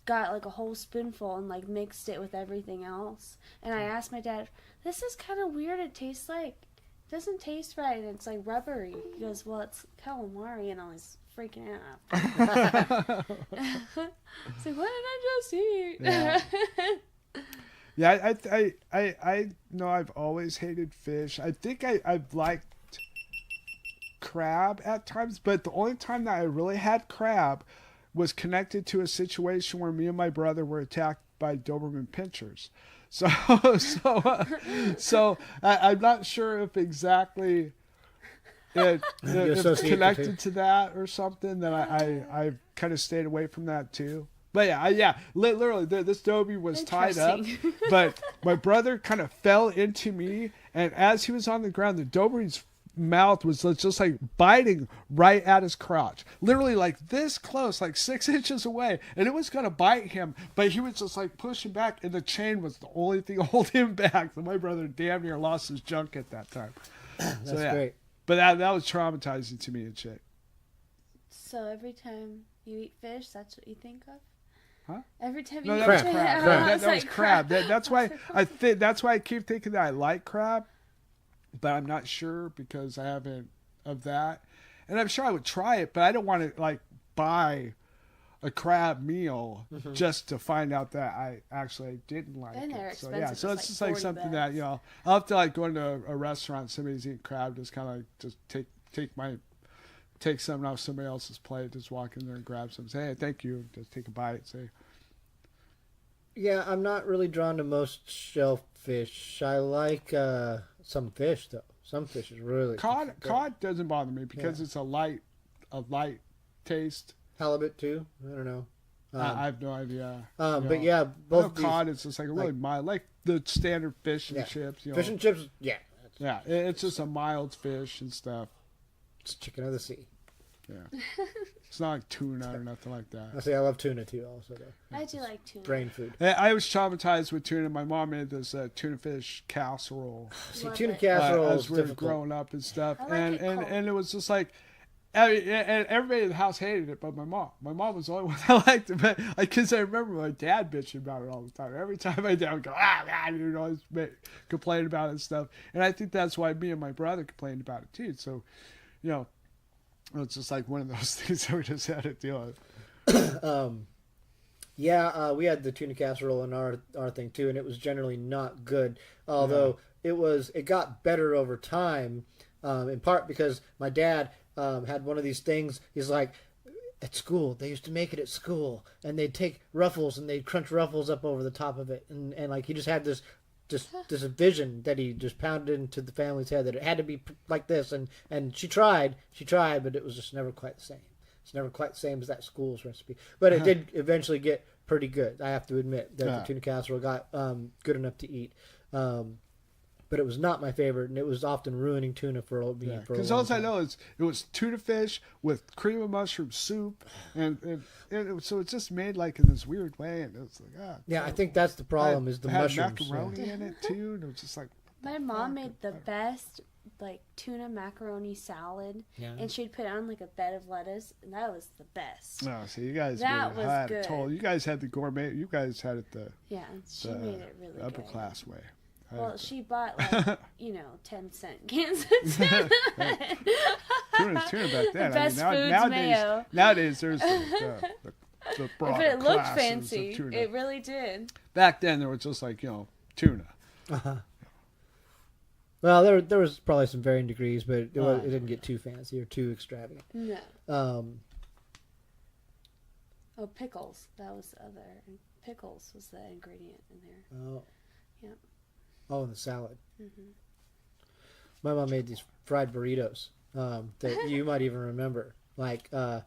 got a whole spoonful and mixed it with everything else. And I asked my dad, "This is kind of weird. It tastes it doesn't taste right, and it's rubbery." He goes, "Well, it's calamari," and I was freaking out. It's what did I just eat? Yeah. Yeah, I know I've always hated fish. I think I've liked crab at times, but the only time that I really had crab was connected to a situation where me and my brother were attacked by Doberman pinchers. So I'm not sure if exactly if it's connected to that or something. That I kind of stayed away from that too. But yeah, literally, this Dobie was tied up, Interesting. but my brother kind of fell into me, and as he was on the ground, the Dobie's mouth was just like biting right at his crotch, literally like this close, like 6 inches away, and it was gonna bite him, but he was just like pushing back, and the chain was the only thing holding him back. So my brother damn near lost his junk at that time. That's great. But that was traumatizing to me and shit. So every time you eat fish, that's what you think of? Huh? Every time No, you that eat was fish, crab. That was crab. That's why that's why I keep thinking that I like crab, but I'm not sure because I haven't of that. And I'm sure I would try it, but I don't want to like buy a crab meal just to find out that I actually didn't like And they're it. So expensive. so It's it's just like like something $40. that, you know, I'll have to like go into a restaurant, somebody's eating crab, just kind of like just take something off somebody else's plate, just walk in there and grab some, say, hey, thank you, just take a bite, say. Yeah, I'm not really drawn to most shellfish. I like some fish though. Some fish is really Cod good. cod doesn't bother me because it's a light taste. Halibut too. I don't know. I have no idea. But yeah, I know both these, cod is just like a really mild, like the standard fish and chips. You know. Fish and chips. Yeah, Yeah, it's just a mild fish and stuff. it's chicken of the sea. Yeah, it's not like tuna or nothing like that. I say I love tuna too. Also, though. I do like tuna. Brain food. I was traumatized with tuna. My mom made this tuna fish casserole See, Love tuna it. casserole is as we were difficult. growing up and stuff, I like and it cold. and it was just like. And everybody in the house hated it, but my mom. My mom was the only one that liked it. But because I remember my dad bitching about it all the time. Every time my dad would go, you know, always complain about it and stuff. And I think that's why me and my brother complained about it too. So, you know, it's just like one of those things that we just had to deal with. Yeah, we had the tuna casserole in our thing too, and it was generally not good. Although it got better over time, in part because my dad had one of these things. He's like, at school, they used to make it at school, and they'd take Ruffles and they'd crunch Ruffles up over the top of it, and like he just had this vision that he just pounded into the family's head that it had to be like this, and she tried, but it was just never quite the same. It's never quite the same as that school's recipe, but it did eventually get pretty good. I have to admit that the tuna casserole got good enough to eat. But it was not my favorite, and it was often ruining tuna for me. Because all I know is it was tuna fish with cream of mushroom soup, and so it's just made like in this weird way, and it's like yeah, I think that's the problem is the it had mushrooms. macaroni in it too, and it was just like My mom made the best like tuna macaroni salad, and she'd put it on like a bed of lettuce, and that was the best. no. So you guys That really was had good. it told. You guys had the gourmet. You guys had it the She made it really upper good. class way. Well, she bought like 10-cent cans of tuna. Tuna back then. Best foods mayo. Nowadays there's the broader But it looked classes of fancy. tuna. It really did. Back then there was just like tuna. Well, there was probably some varying degrees, but it didn't get too fancy or too extravagant. No. Pickles. That was the other. Pickles was the ingredient in there. Oh. Yep. Oh, and the salad. Mm-hmm. My mom made these fried burritos that you might even remember. Like they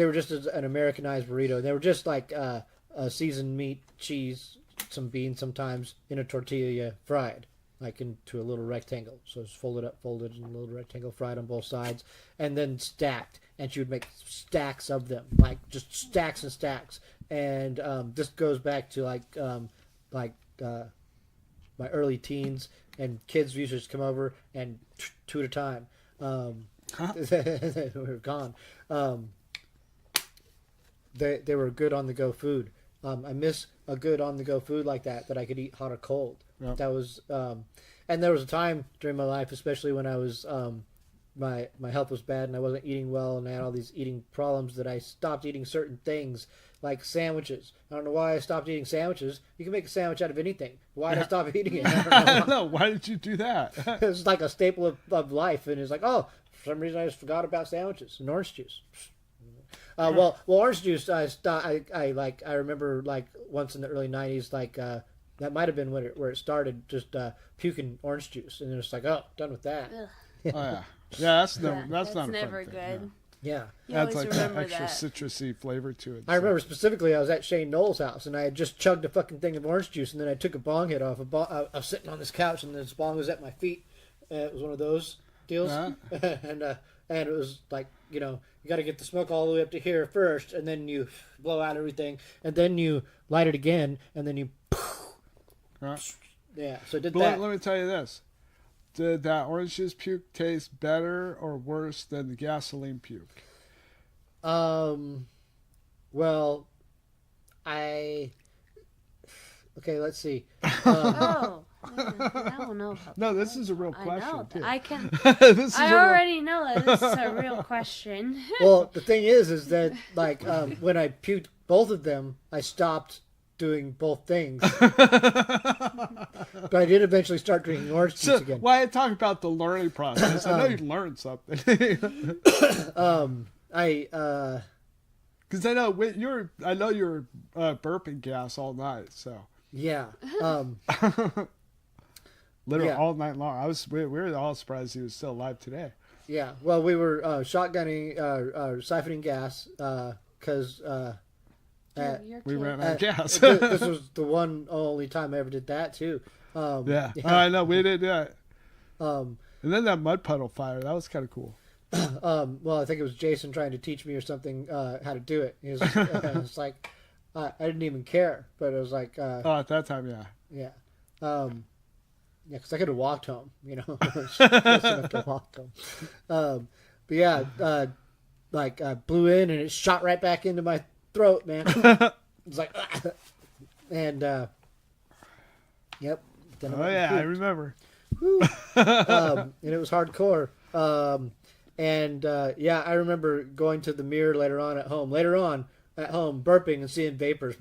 were just an Americanized burrito. They were just like a seasoned meat, cheese, some beans sometimes in a tortilla fried, like into a little rectangle. So it's folded in a little rectangle, fried on both sides, and then stacked. And she would make stacks of them, like just stacks and stacks. And this goes back to my early teens, and kids used to just come over and two at a time. We were gone. They were good on the go food. I miss a good on the go food like that I could eat hot or cold. Yep. That was and there was a time during my life, especially when I was my health was bad and I wasn't eating well and I had all these eating problems, that I stopped eating certain things like sandwiches. I don't know why I stopped eating sandwiches. You can make a sandwich out of anything. Why did I stop eating it? I don't know. Why did you do that? It was like a staple of life, and it's like, oh, for some reason I just forgot about sandwiches and orange juice. Well, orange juice. I remember like once in the early '90s, that might have been where it started. Just puking orange juice, and it's like, oh, done with that. Ugh. Oh, yeah, that's not a never fun good. thing, Yeah. You Adds always like that remember extra that. citrusy flavor to it. I remember specifically I was at Shane Knoll's house and I had just chugged a fucking thing of orange juice and then I took a bong hit off. I was sitting on this couch and this bong was at my feet. It was one of those deals. and it was like, you got to get the smoke all the way up to here first and then you blow out everything and then you light it again and then you... Yeah, so I did that. Let me tell you this. Did that orange juice puke taste better or worse than the gasoline puke? Well, okay, let's see. Oh, I don't know. About No, this is a real question. I know. too. I can. This is I already know that this is a real question. Well, the thing is that like when I puked both of them, I stopped doing both things. But I did eventually start drinking orange juice again. Why I talk about the learning process? I know you learned something. Because I know you're burping gas all night, so Yeah. literally Yeah. all night long. We were all surprised he was still alive today. Yeah. Well, we were shotgunning, siphoning gas because We ran out of gas. this was the only time I ever did that too. Yeah. I know we did that. And then that mud puddle fire, that was kind of cool. Well, I think it was Jason trying to teach me or something how to do it. He was, it's like I didn't even care, but it was like At that time, yeah. yeah, because I could have walked home, close enough to walk home. But yeah, like I blew in and it shot right back into my throat, man. It's like, and yep. Then Oh yeah, I remember. and it was hardcore. Yeah, I remember going to the mirror later on at home, burping and seeing vapors.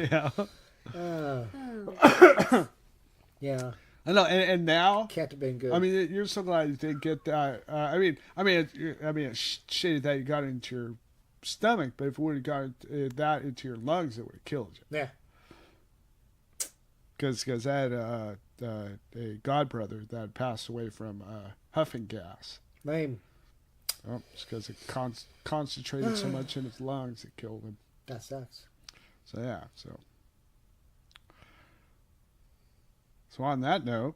Yeah. Yeah. I know, and now Can't have been good. I mean, you're so glad you didn't get that. I mean, it's shitty that you got it into your stomach, but if it would have got that into your lungs, it would have killed you. Yeah. Because I had a godbrother that passed away from huffing gas. Lame. Oh, it's because it concentrated so much in his lungs, it killed him. That sucks. So yeah, So on that note,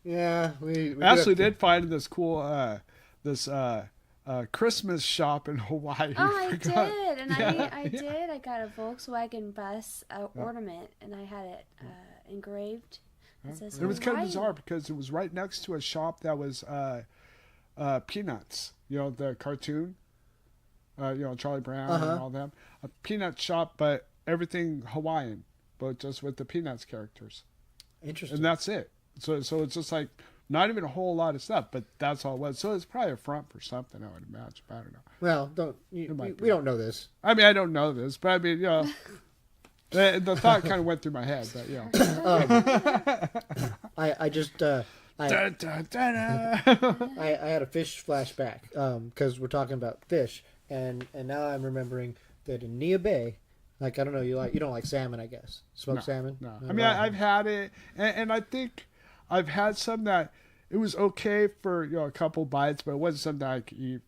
Yeah, we Ashley did find this cool Christmas shop in Hawaii. Oh, I did, and Yeah, I did. I got a Volkswagen bus ornament, and I had it engraved. It says It was kind of Hawaii. bizarre because it was right next to a shop that was Peanuts. The cartoon. Charlie Brown and all them. A Peanut shop, but everything Hawaiian, but just with the Peanuts characters. Interesting. And that's it. So it's just like not even a whole lot of stuff, but that's all it was. So it's probably a front for something, I would imagine. I don't know. Well, we don't know this. I mean, I don't know this, but I mean, the thought kind of went through my head, but I just Da, da, da, da. I had a fish flashback because we're talking about fish, and now I'm remembering that in Nia Bay, like I don't know, you don't like salmon, I guess, smoked salmon. No, I mean I've had it, and I think I've had some that it was okay for a couple bites, but it wasn't something I could eat.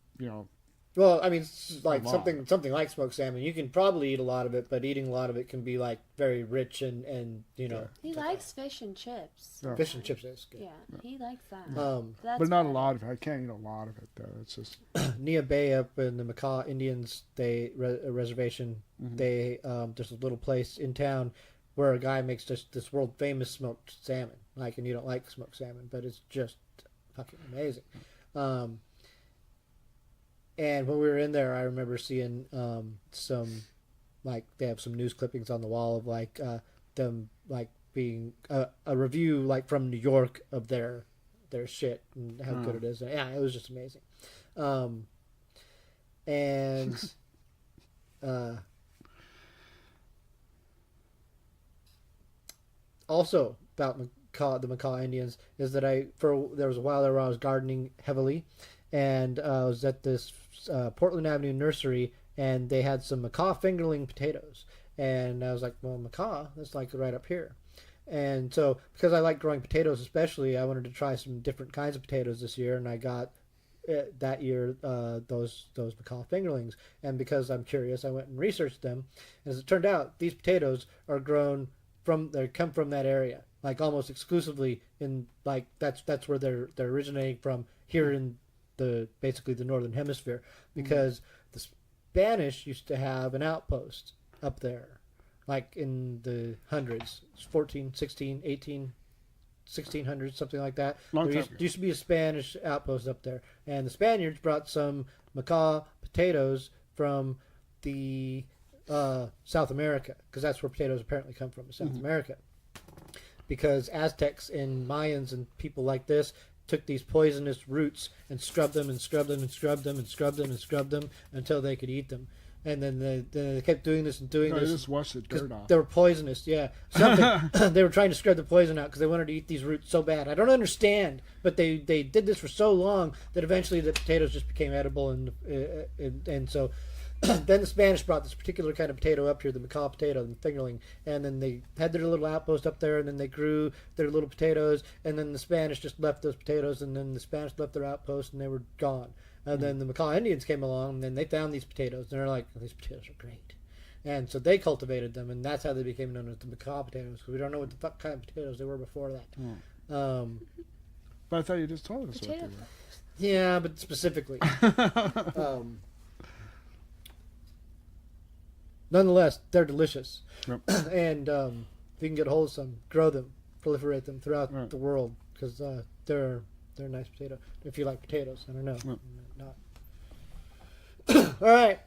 Well, I mean, it's like A lot. something like smoked salmon. You can probably eat a lot of it, but eating a lot of it can be like very rich and He likes fish and chips. Yeah. fish and chips is good. Yeah, he likes that. But That's not a bad. lot of it. I can't eat a lot of it though. It's just Nia Bay up in the Macaw Indians, a reservation. They there's a little place in town where a guy makes just this world famous smoked salmon. Like, and you don't like smoked salmon, but it's just fucking amazing. And when we were in there, I remember seeing some, like, they have some news clippings on the wall of like them like being a review like from New York of their shit and how good it is. Yeah, it was just amazing. Also about the Macaw Indians is that there was a while there where I was gardening heavily, and I was at this Portland Avenue nursery, and they had some macaw fingerling potatoes, and I was like, well, macaw, that's like right up here, And so, because I like growing potatoes especially, I wanted to try some different kinds of potatoes this year, and I got that year those macaw fingerlings. And because I'm curious, I went and researched them. And as it turned out, these potatoes are grown they come from that area, like almost exclusively in like that's where they're originating from here in basically the northern hemisphere, because the Spanish used to have an outpost up there, like in the hundreds, 14, 16, 18, 1600s, something like that. There used to be a Spanish outpost up there, and the Spaniards brought some macaw potatoes from the South America, because that's where potatoes apparently come from, South America. Because Aztecs and Mayans and people like this took these poisonous roots and scrubbed them and scrubbed them and scrubbed them and scrubbed them and scrubbed them until they could eat them. And then they kept doing this and doing this. They just washed the dirt off. They were poisonous, yeah. They were trying to scrub the poison out because they wanted to eat these roots so bad. I don't understand, but they did this for so long that eventually the potatoes just became edible, and so then the Spanish brought this particular kind of potato up here, the macaw potato, the fingerling, and then they had their little outpost up there, and then they grew their little potatoes, and then the Spanish just left those potatoes, and then the Spanish left their outpost, and they were gone. And then the Macaw Indians came along, and then they found these potatoes, and they're like, these potatoes are great. And so they cultivated them, and that's how they became known as the macaw potatoes, because we don't know what the fuck kind of potatoes they were before that. But I thought you just told us what they were. Yeah, but specifically. Nonetheless, they're delicious. Yep. And if you can get a hold of some, grow them, proliferate them throughout the world, because they're a nice potato. If you like potatoes, I don't know. Yep. Not. All right.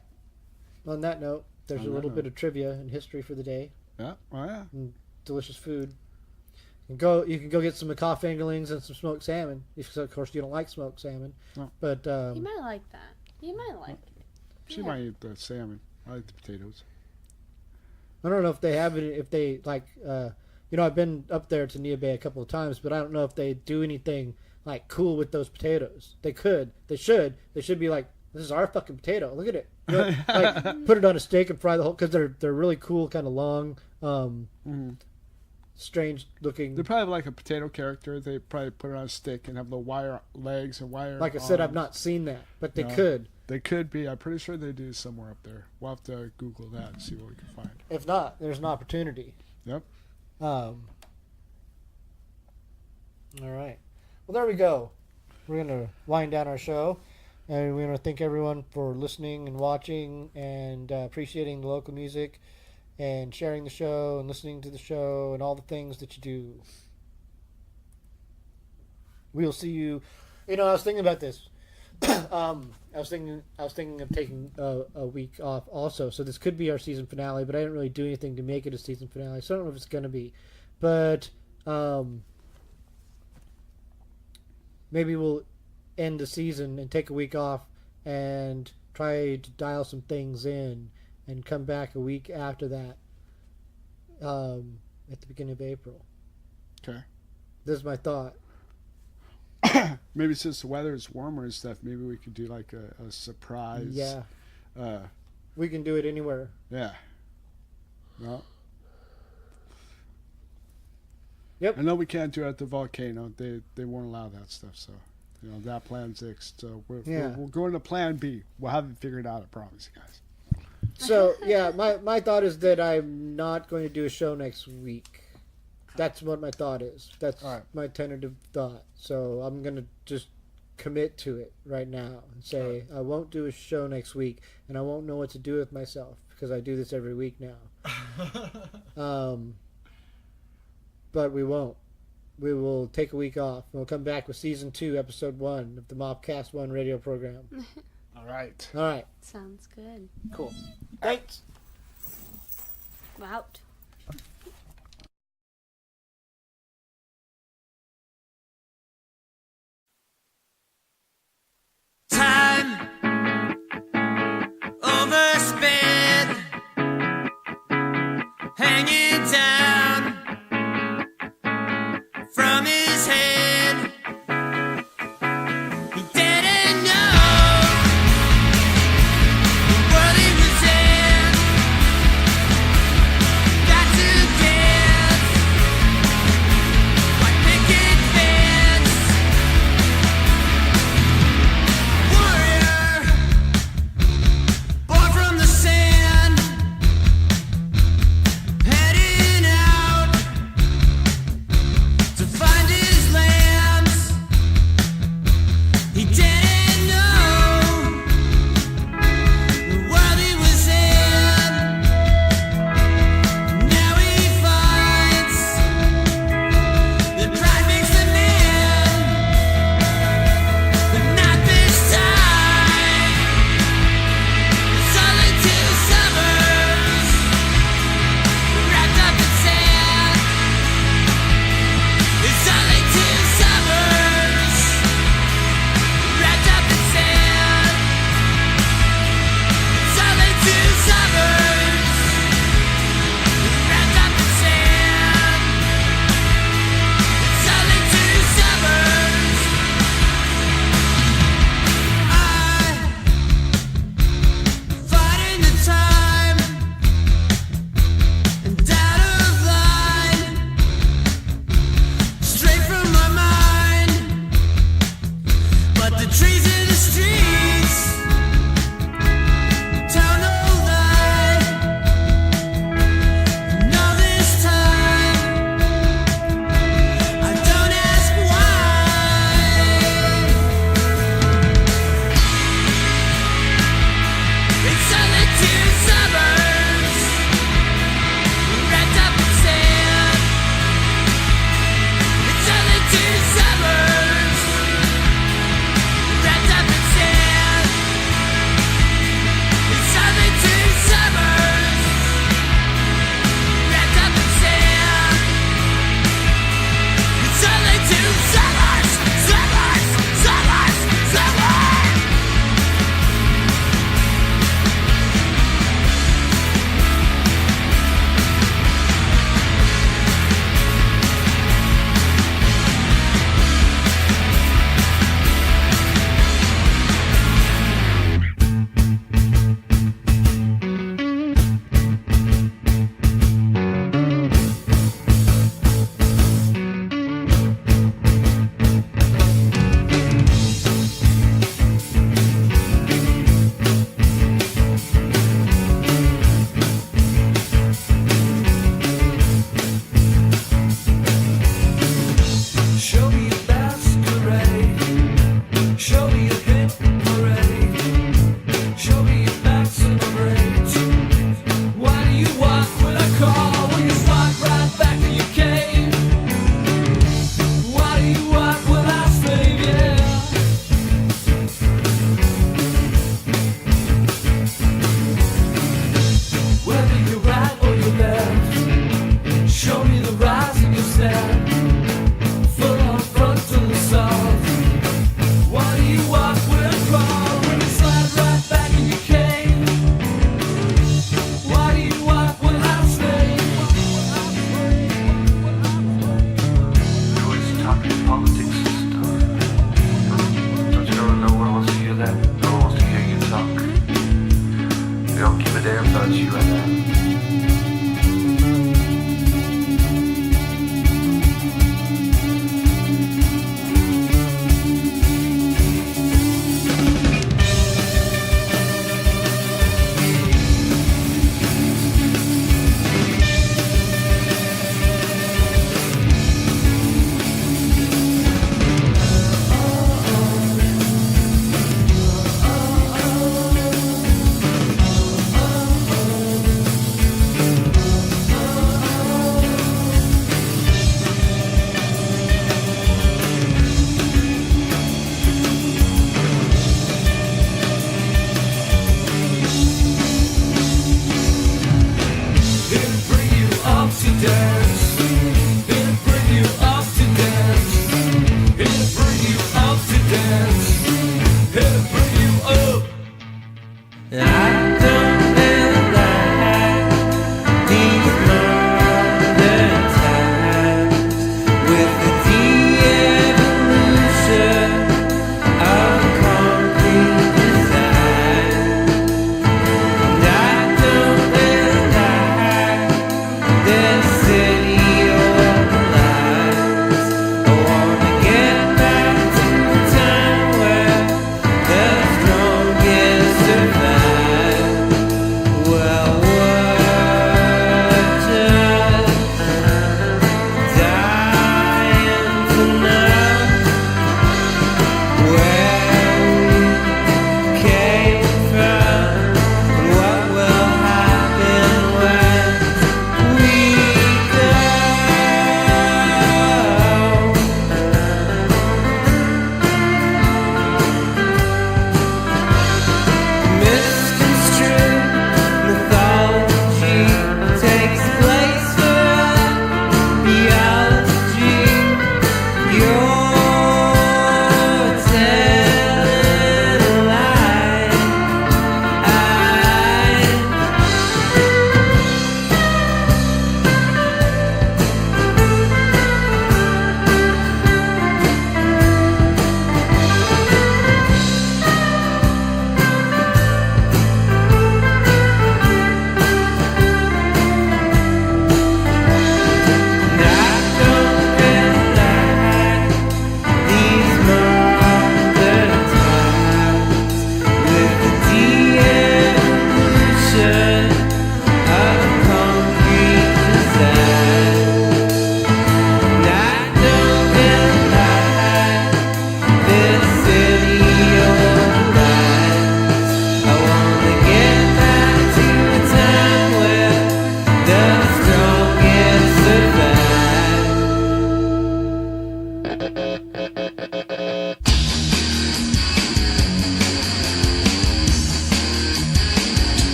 On that note, there's a little bit of trivia and history for the day. Yeah. Oh yeah. And delicious food. You can go get some macaw fingerlings and some smoked salmon. Of course, you don't like smoked salmon, but you might like that. You might like it. She might eat the salmon. I like the potatoes. I don't know if they have it. If they like, I've been up there to Nia Bay a couple of times, but I don't know if they do anything like cool with those potatoes. They could. They should. They should be like, this is our fucking potato. Look at it. Like, put it on a steak and fry the whole. Because they're really cool, kind of long, strange looking. They're probably like a potato character. They probably put it on a stick and have little wire legs and wire. Like I said, I've not seen that, but they could. They could be. I'm pretty sure they do somewhere up there. We'll have to Google that and see what we can find. If not, there's an opportunity. Yep. All right. Well, there we go. We're going to wind down our show. And we want to thank everyone for listening and watching and appreciating the local music and sharing the show and listening to the show and all the things that you do. We'll see you. I was thinking about this. I was thinking of taking a week off also. So this could be our season finale, but I didn't really do anything to make it a season finale. So I don't know if it's going to be. But maybe we'll end the season and take a week off and try to dial some things in and come back a week after that at the beginning of April. Okay. This is my thought. Maybe since the weather is warmer and stuff, maybe we could do like a surprise. Yeah. We can do it anywhere. Yeah. Well. Yep. I know we can't do it at the volcano. They won't allow that stuff. So, that plan's exists. So we're going to Plan B. We'll have it figured out. I promise you guys. So yeah, my thought is that I'm not going to do a show next week. That's what my thought is. That's my tentative thought. So I'm going to just commit to it right now and say I won't do a show next week, and I won't know what to do with myself because I do this every week now. But we won't. We will take a week off. We'll come back with Season 2, Episode 1 of the MAWPCAST 1 radio program. All right. All right. Sounds good. Cool. Thanks. We're out. Time overspent, hanging down from his head. He didn't know the world he was in.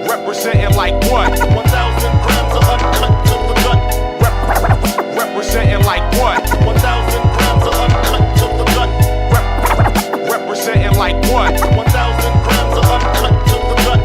Representing like what? 1,000 grams of uncut to the gut. Representing like what? 1,000 grams of uncut to the gut. Representing like what? 1,000 grams of uncut to the gut.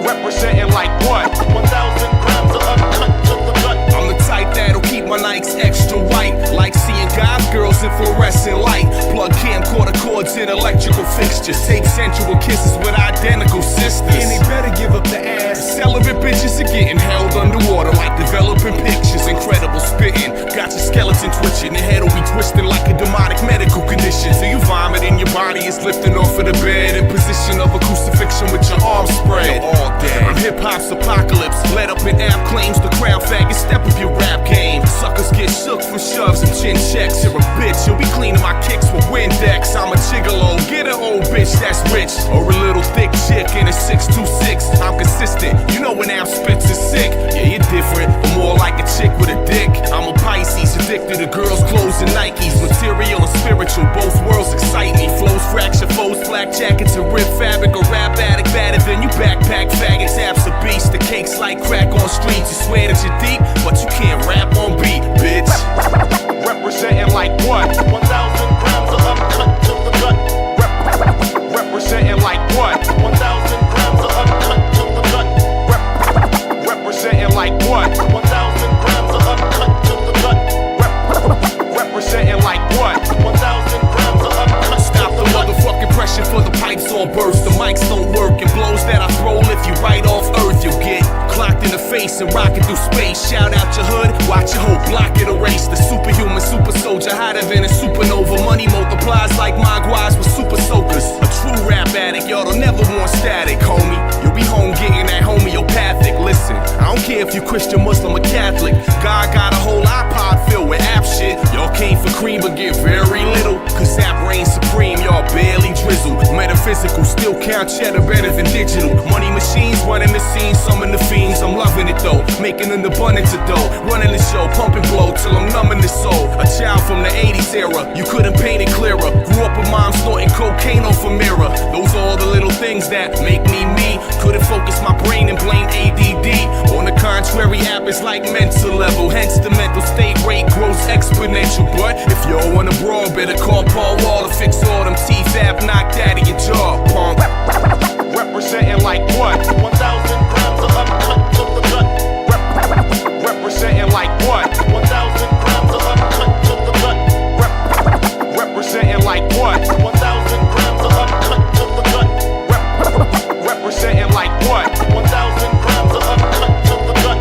Representing like what? 1,000 grams of uncut to the gut. I'm the type that'll keep my Nikes extra white, like seeing guys, girls in fluorescent light. Plug camcorder cords in electrical fixtures. Take sensual kisses with identical sisters. And they better give up the ass. Celibate bitches are getting held underwater like developing pictures. Incredible spitting, got your skeleton twitching. Your head will be twisting like a demonic medical condition. So you vomit and your body is lifting off of the bed in position of a crucifixion with your arms spread. You're all dead. I'm hip-hop's apocalypse. Let up in app claims the crown faggot. Step up your rap game. Suckers get shook from shoves and chin checks. You're a bitch, you'll be cleaning my kicks with Windex. I'm a gigolo, get an old bitch that's rich, or a little thick chick in a 626. I'm consistent, you know when Am spits is sick. Yeah, you're different, but more like a chick with a dick. I'm a Pisces, addicted to girls' clothes and Nikes. Material and spiritual, both worlds excite me. Flows fracture, foes, black jackets, and rib fabric. A rap addict, badder than you backpack faggots. Apps a beast, the cake's like crack on streets. You swear that you're deep, but you can't rap on beat, bitch. Representing like what? 1,000 hotter than a supernova. Money multiplies like Mogwais with super soakers. A true rap addict, y'all don't never want static, homie. You'll be home getting that homeopathic. Listen, I don't care if you Christian, Muslim, or Catholic. God got a whole iPod filled with app shit. Y'all came for cream but get very little. Cause app reigns supreme, y'all barely drizzle. Metaphysical, still count cheddar better than digital. Money machines running the scene, some in the fiends. I'm loving it though, making an abundance of dough. Running the show, pumping blow till I'm numbing the soul. A child from the 80s era, you couldn't paint it clearer. Grew up with mom snorting cocaine off a mirror. Those are all the little things that make me me. Couldn't focus my brain and blame ADD. On the contrary, app is like mental level. Hence the mental state rate grows exponential. But if y'all wanna brawl, better call Paul Wall to fix all them teeth app knocked out of your jaw, punk. Representing like what? 1,000 grams of uncut to the gut. Representing like what? 1,000 grams of uncut to the gut. Representing like what? 1,000 grams of uncut to the gut. Representing like what? 1,000 grams of uncut to the gut.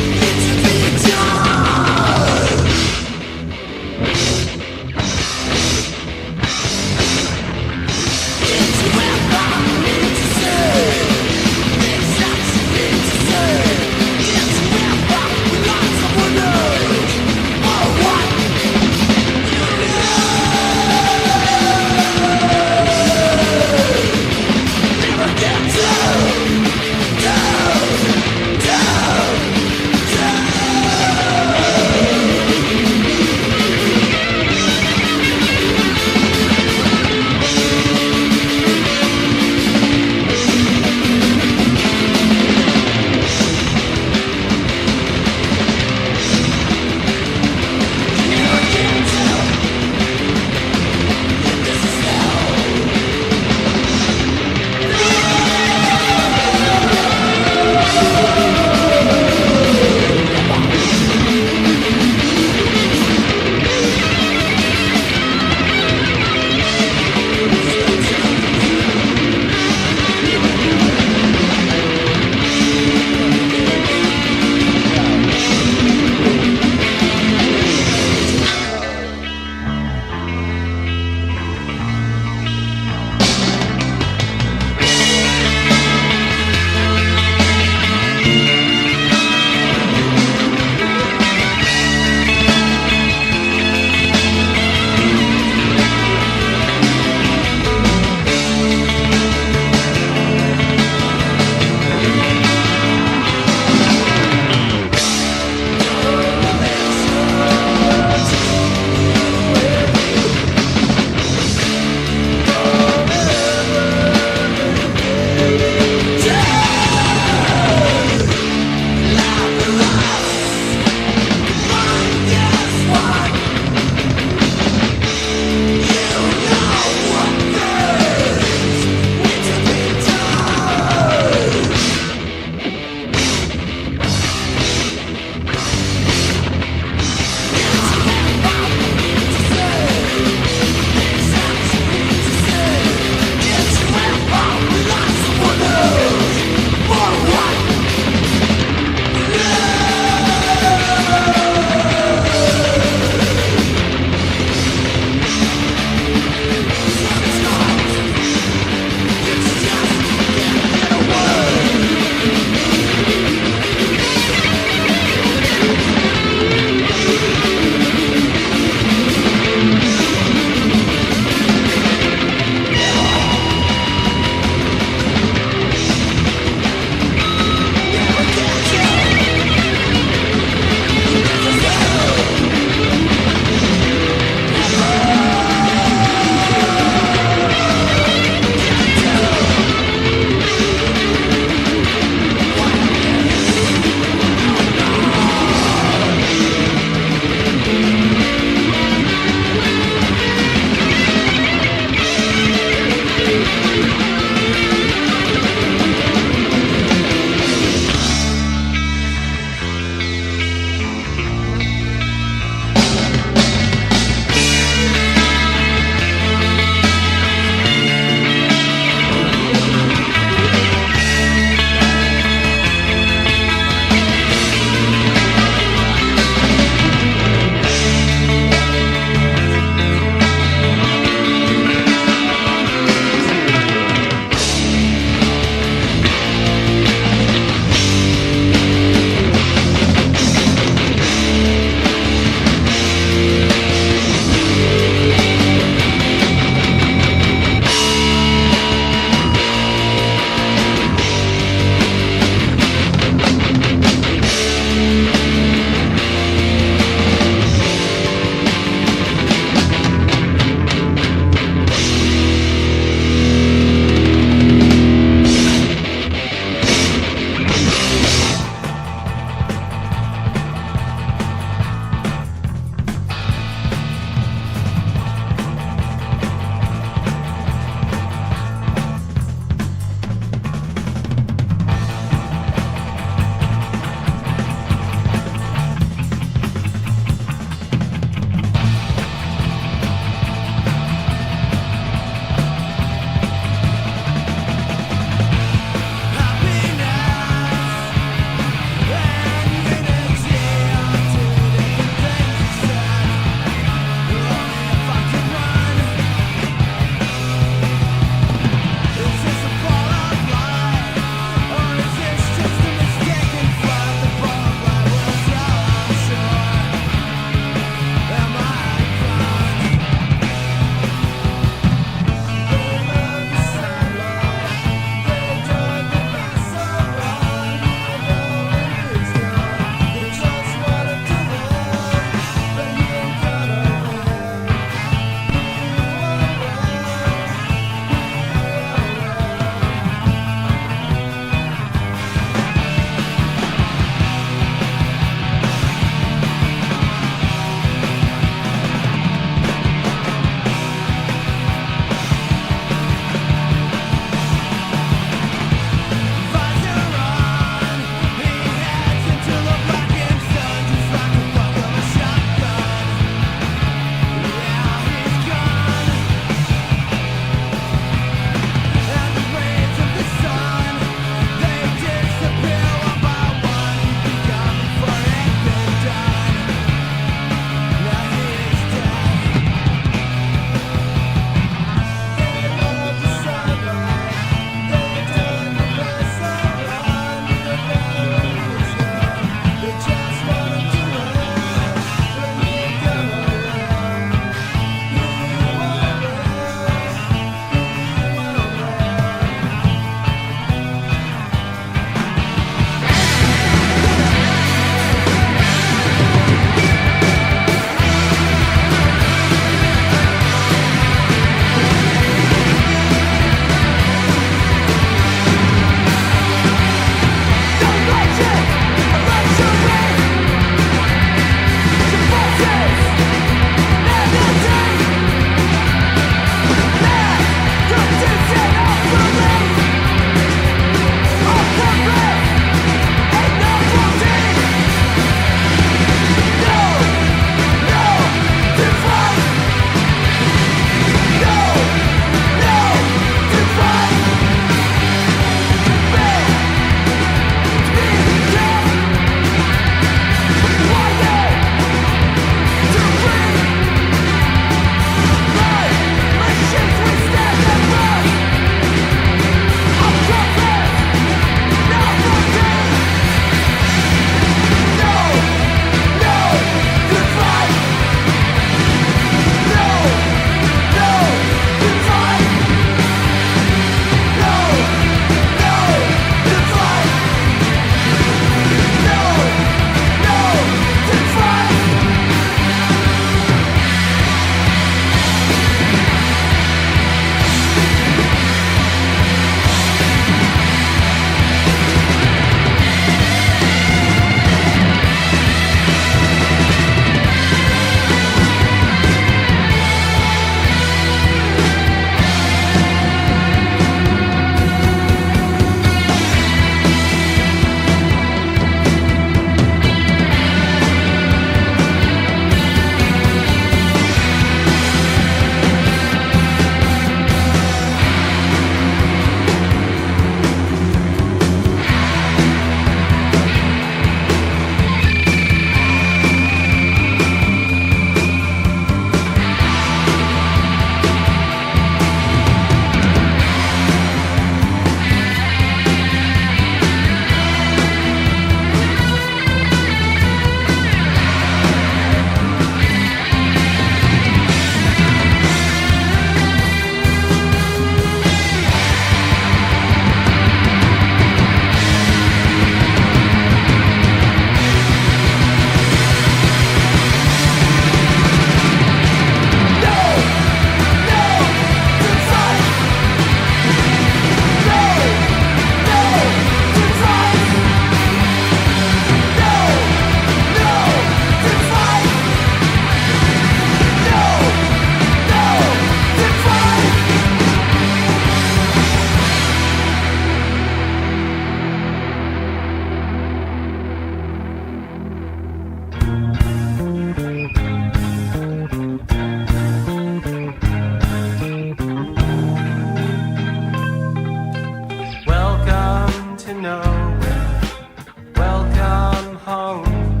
welcome home.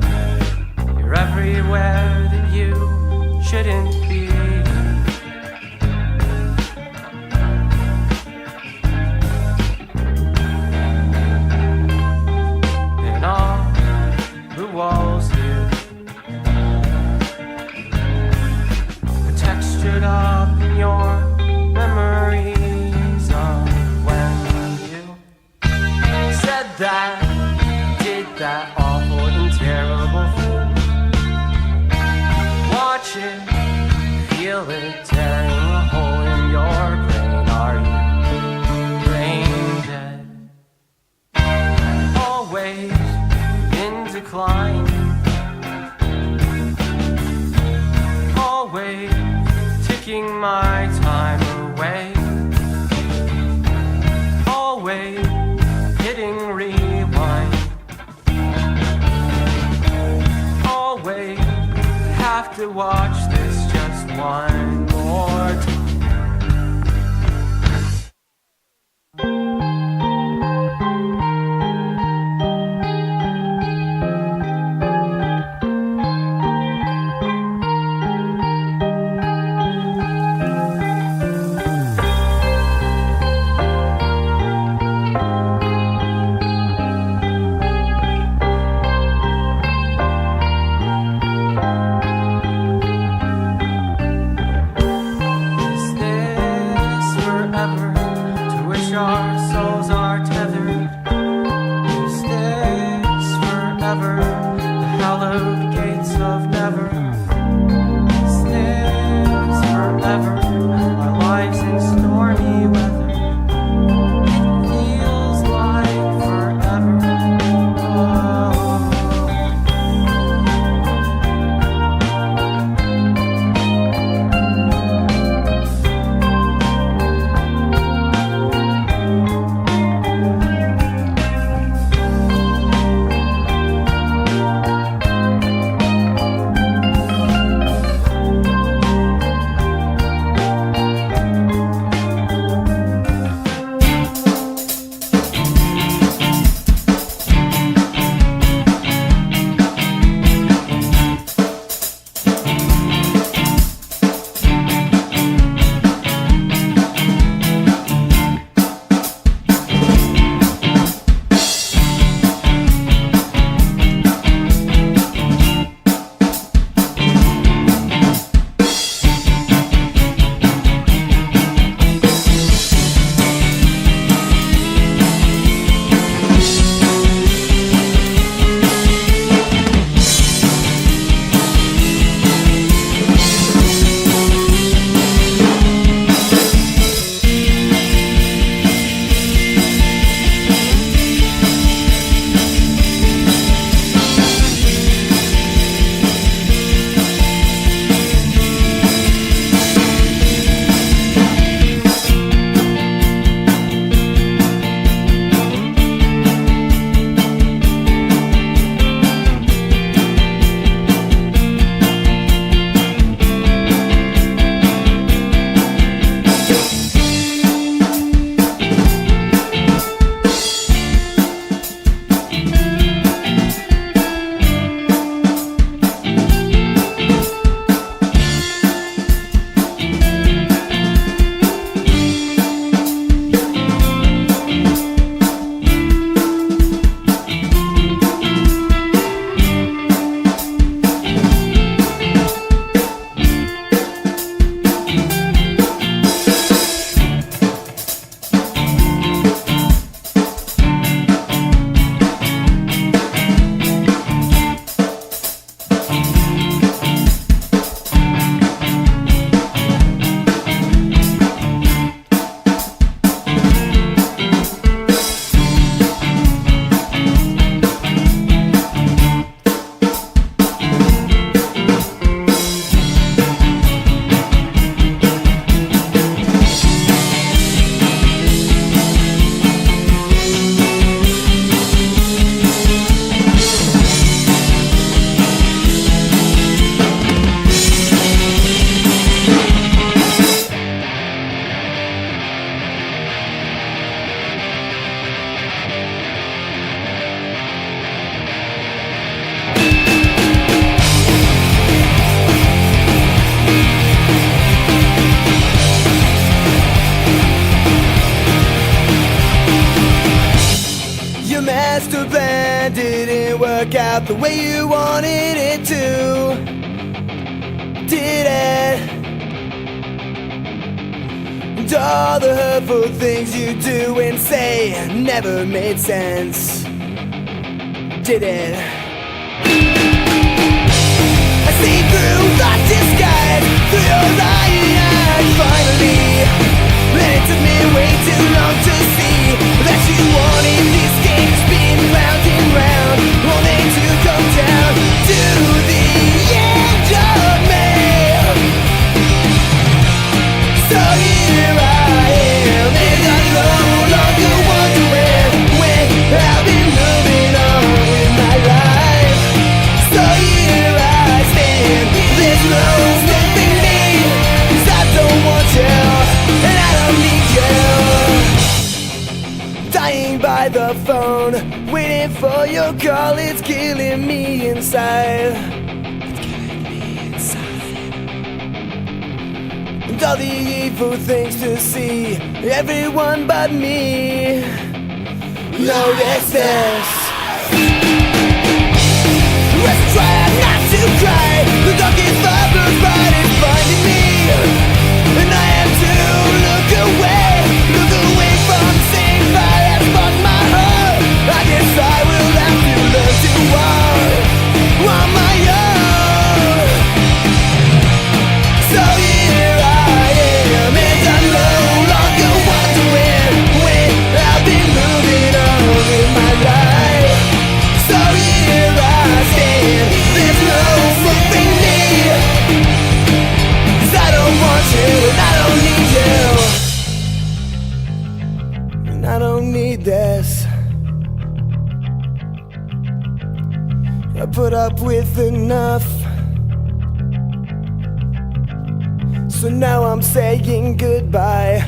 You're everywhere that you shouldn't be. And all the walls here are textured up in your memories of when you said that, did that awful and terrible thing. Watch it, feel it tearing a hole in your brain. Are you brain dead? Always in decline. Always ticking my time away. Always hitting rewind. Always have to watch this just one more time. Your master plan didn't work out the way you wanted it to, did it? And all the hurtful things you do and say never made sense, did it? I see through lost disguise, through your lying eyes finally. And it took me way too long to see that you wanted these games spin round and round, only to come down to the end of me. So here I am, and I no longer wondering when I'll be moving on with my life. So here I stand, there's no stopping me, 'cause I don't want you, and I don't need you. Dying by the phone, waiting for your call, it's killing me inside. And all the evil things to see, everyone but me notice this. Let's try not to cry, the darkest fiber's bright is finding me, and I have to look away from saying fire that's sparked my heart. I guess I will have to learn to walk on my own. So here I am, and I no longer wondering when I'll be moving on with my life. So here I stand, there's no moving me, 'cause I don't want you, and I don't need you, and I don't need this. I put up with enough, so now I'm saying goodbye.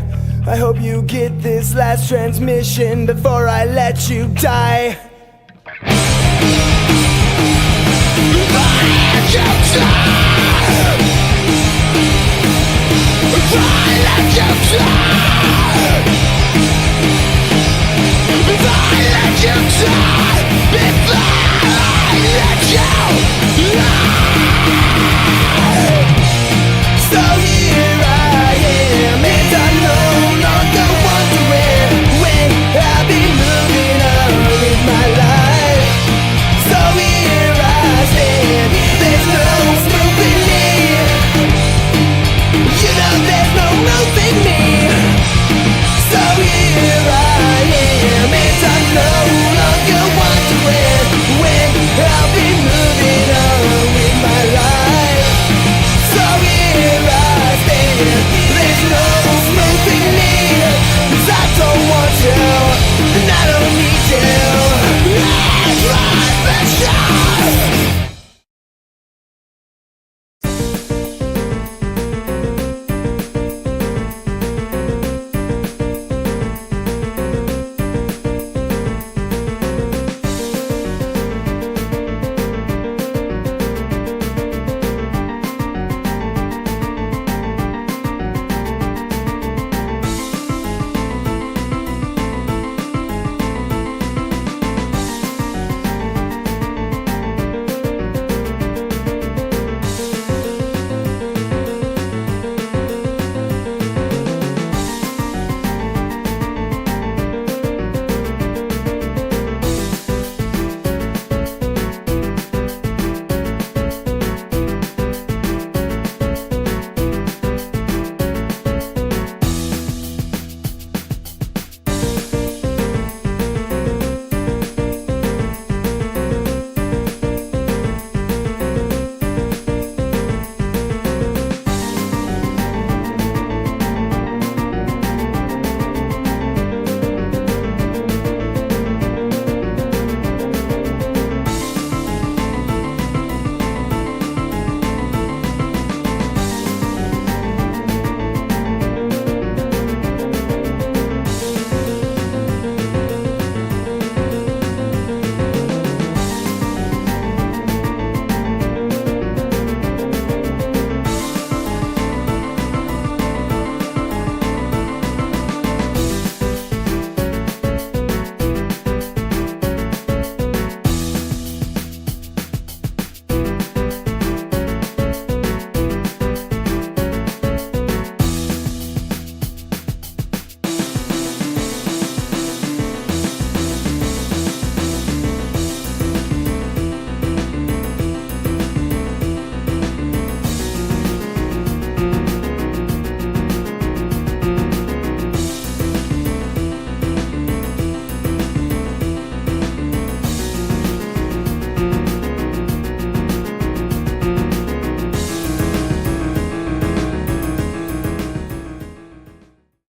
I hope you get this last transmission before I let you die. I let you die.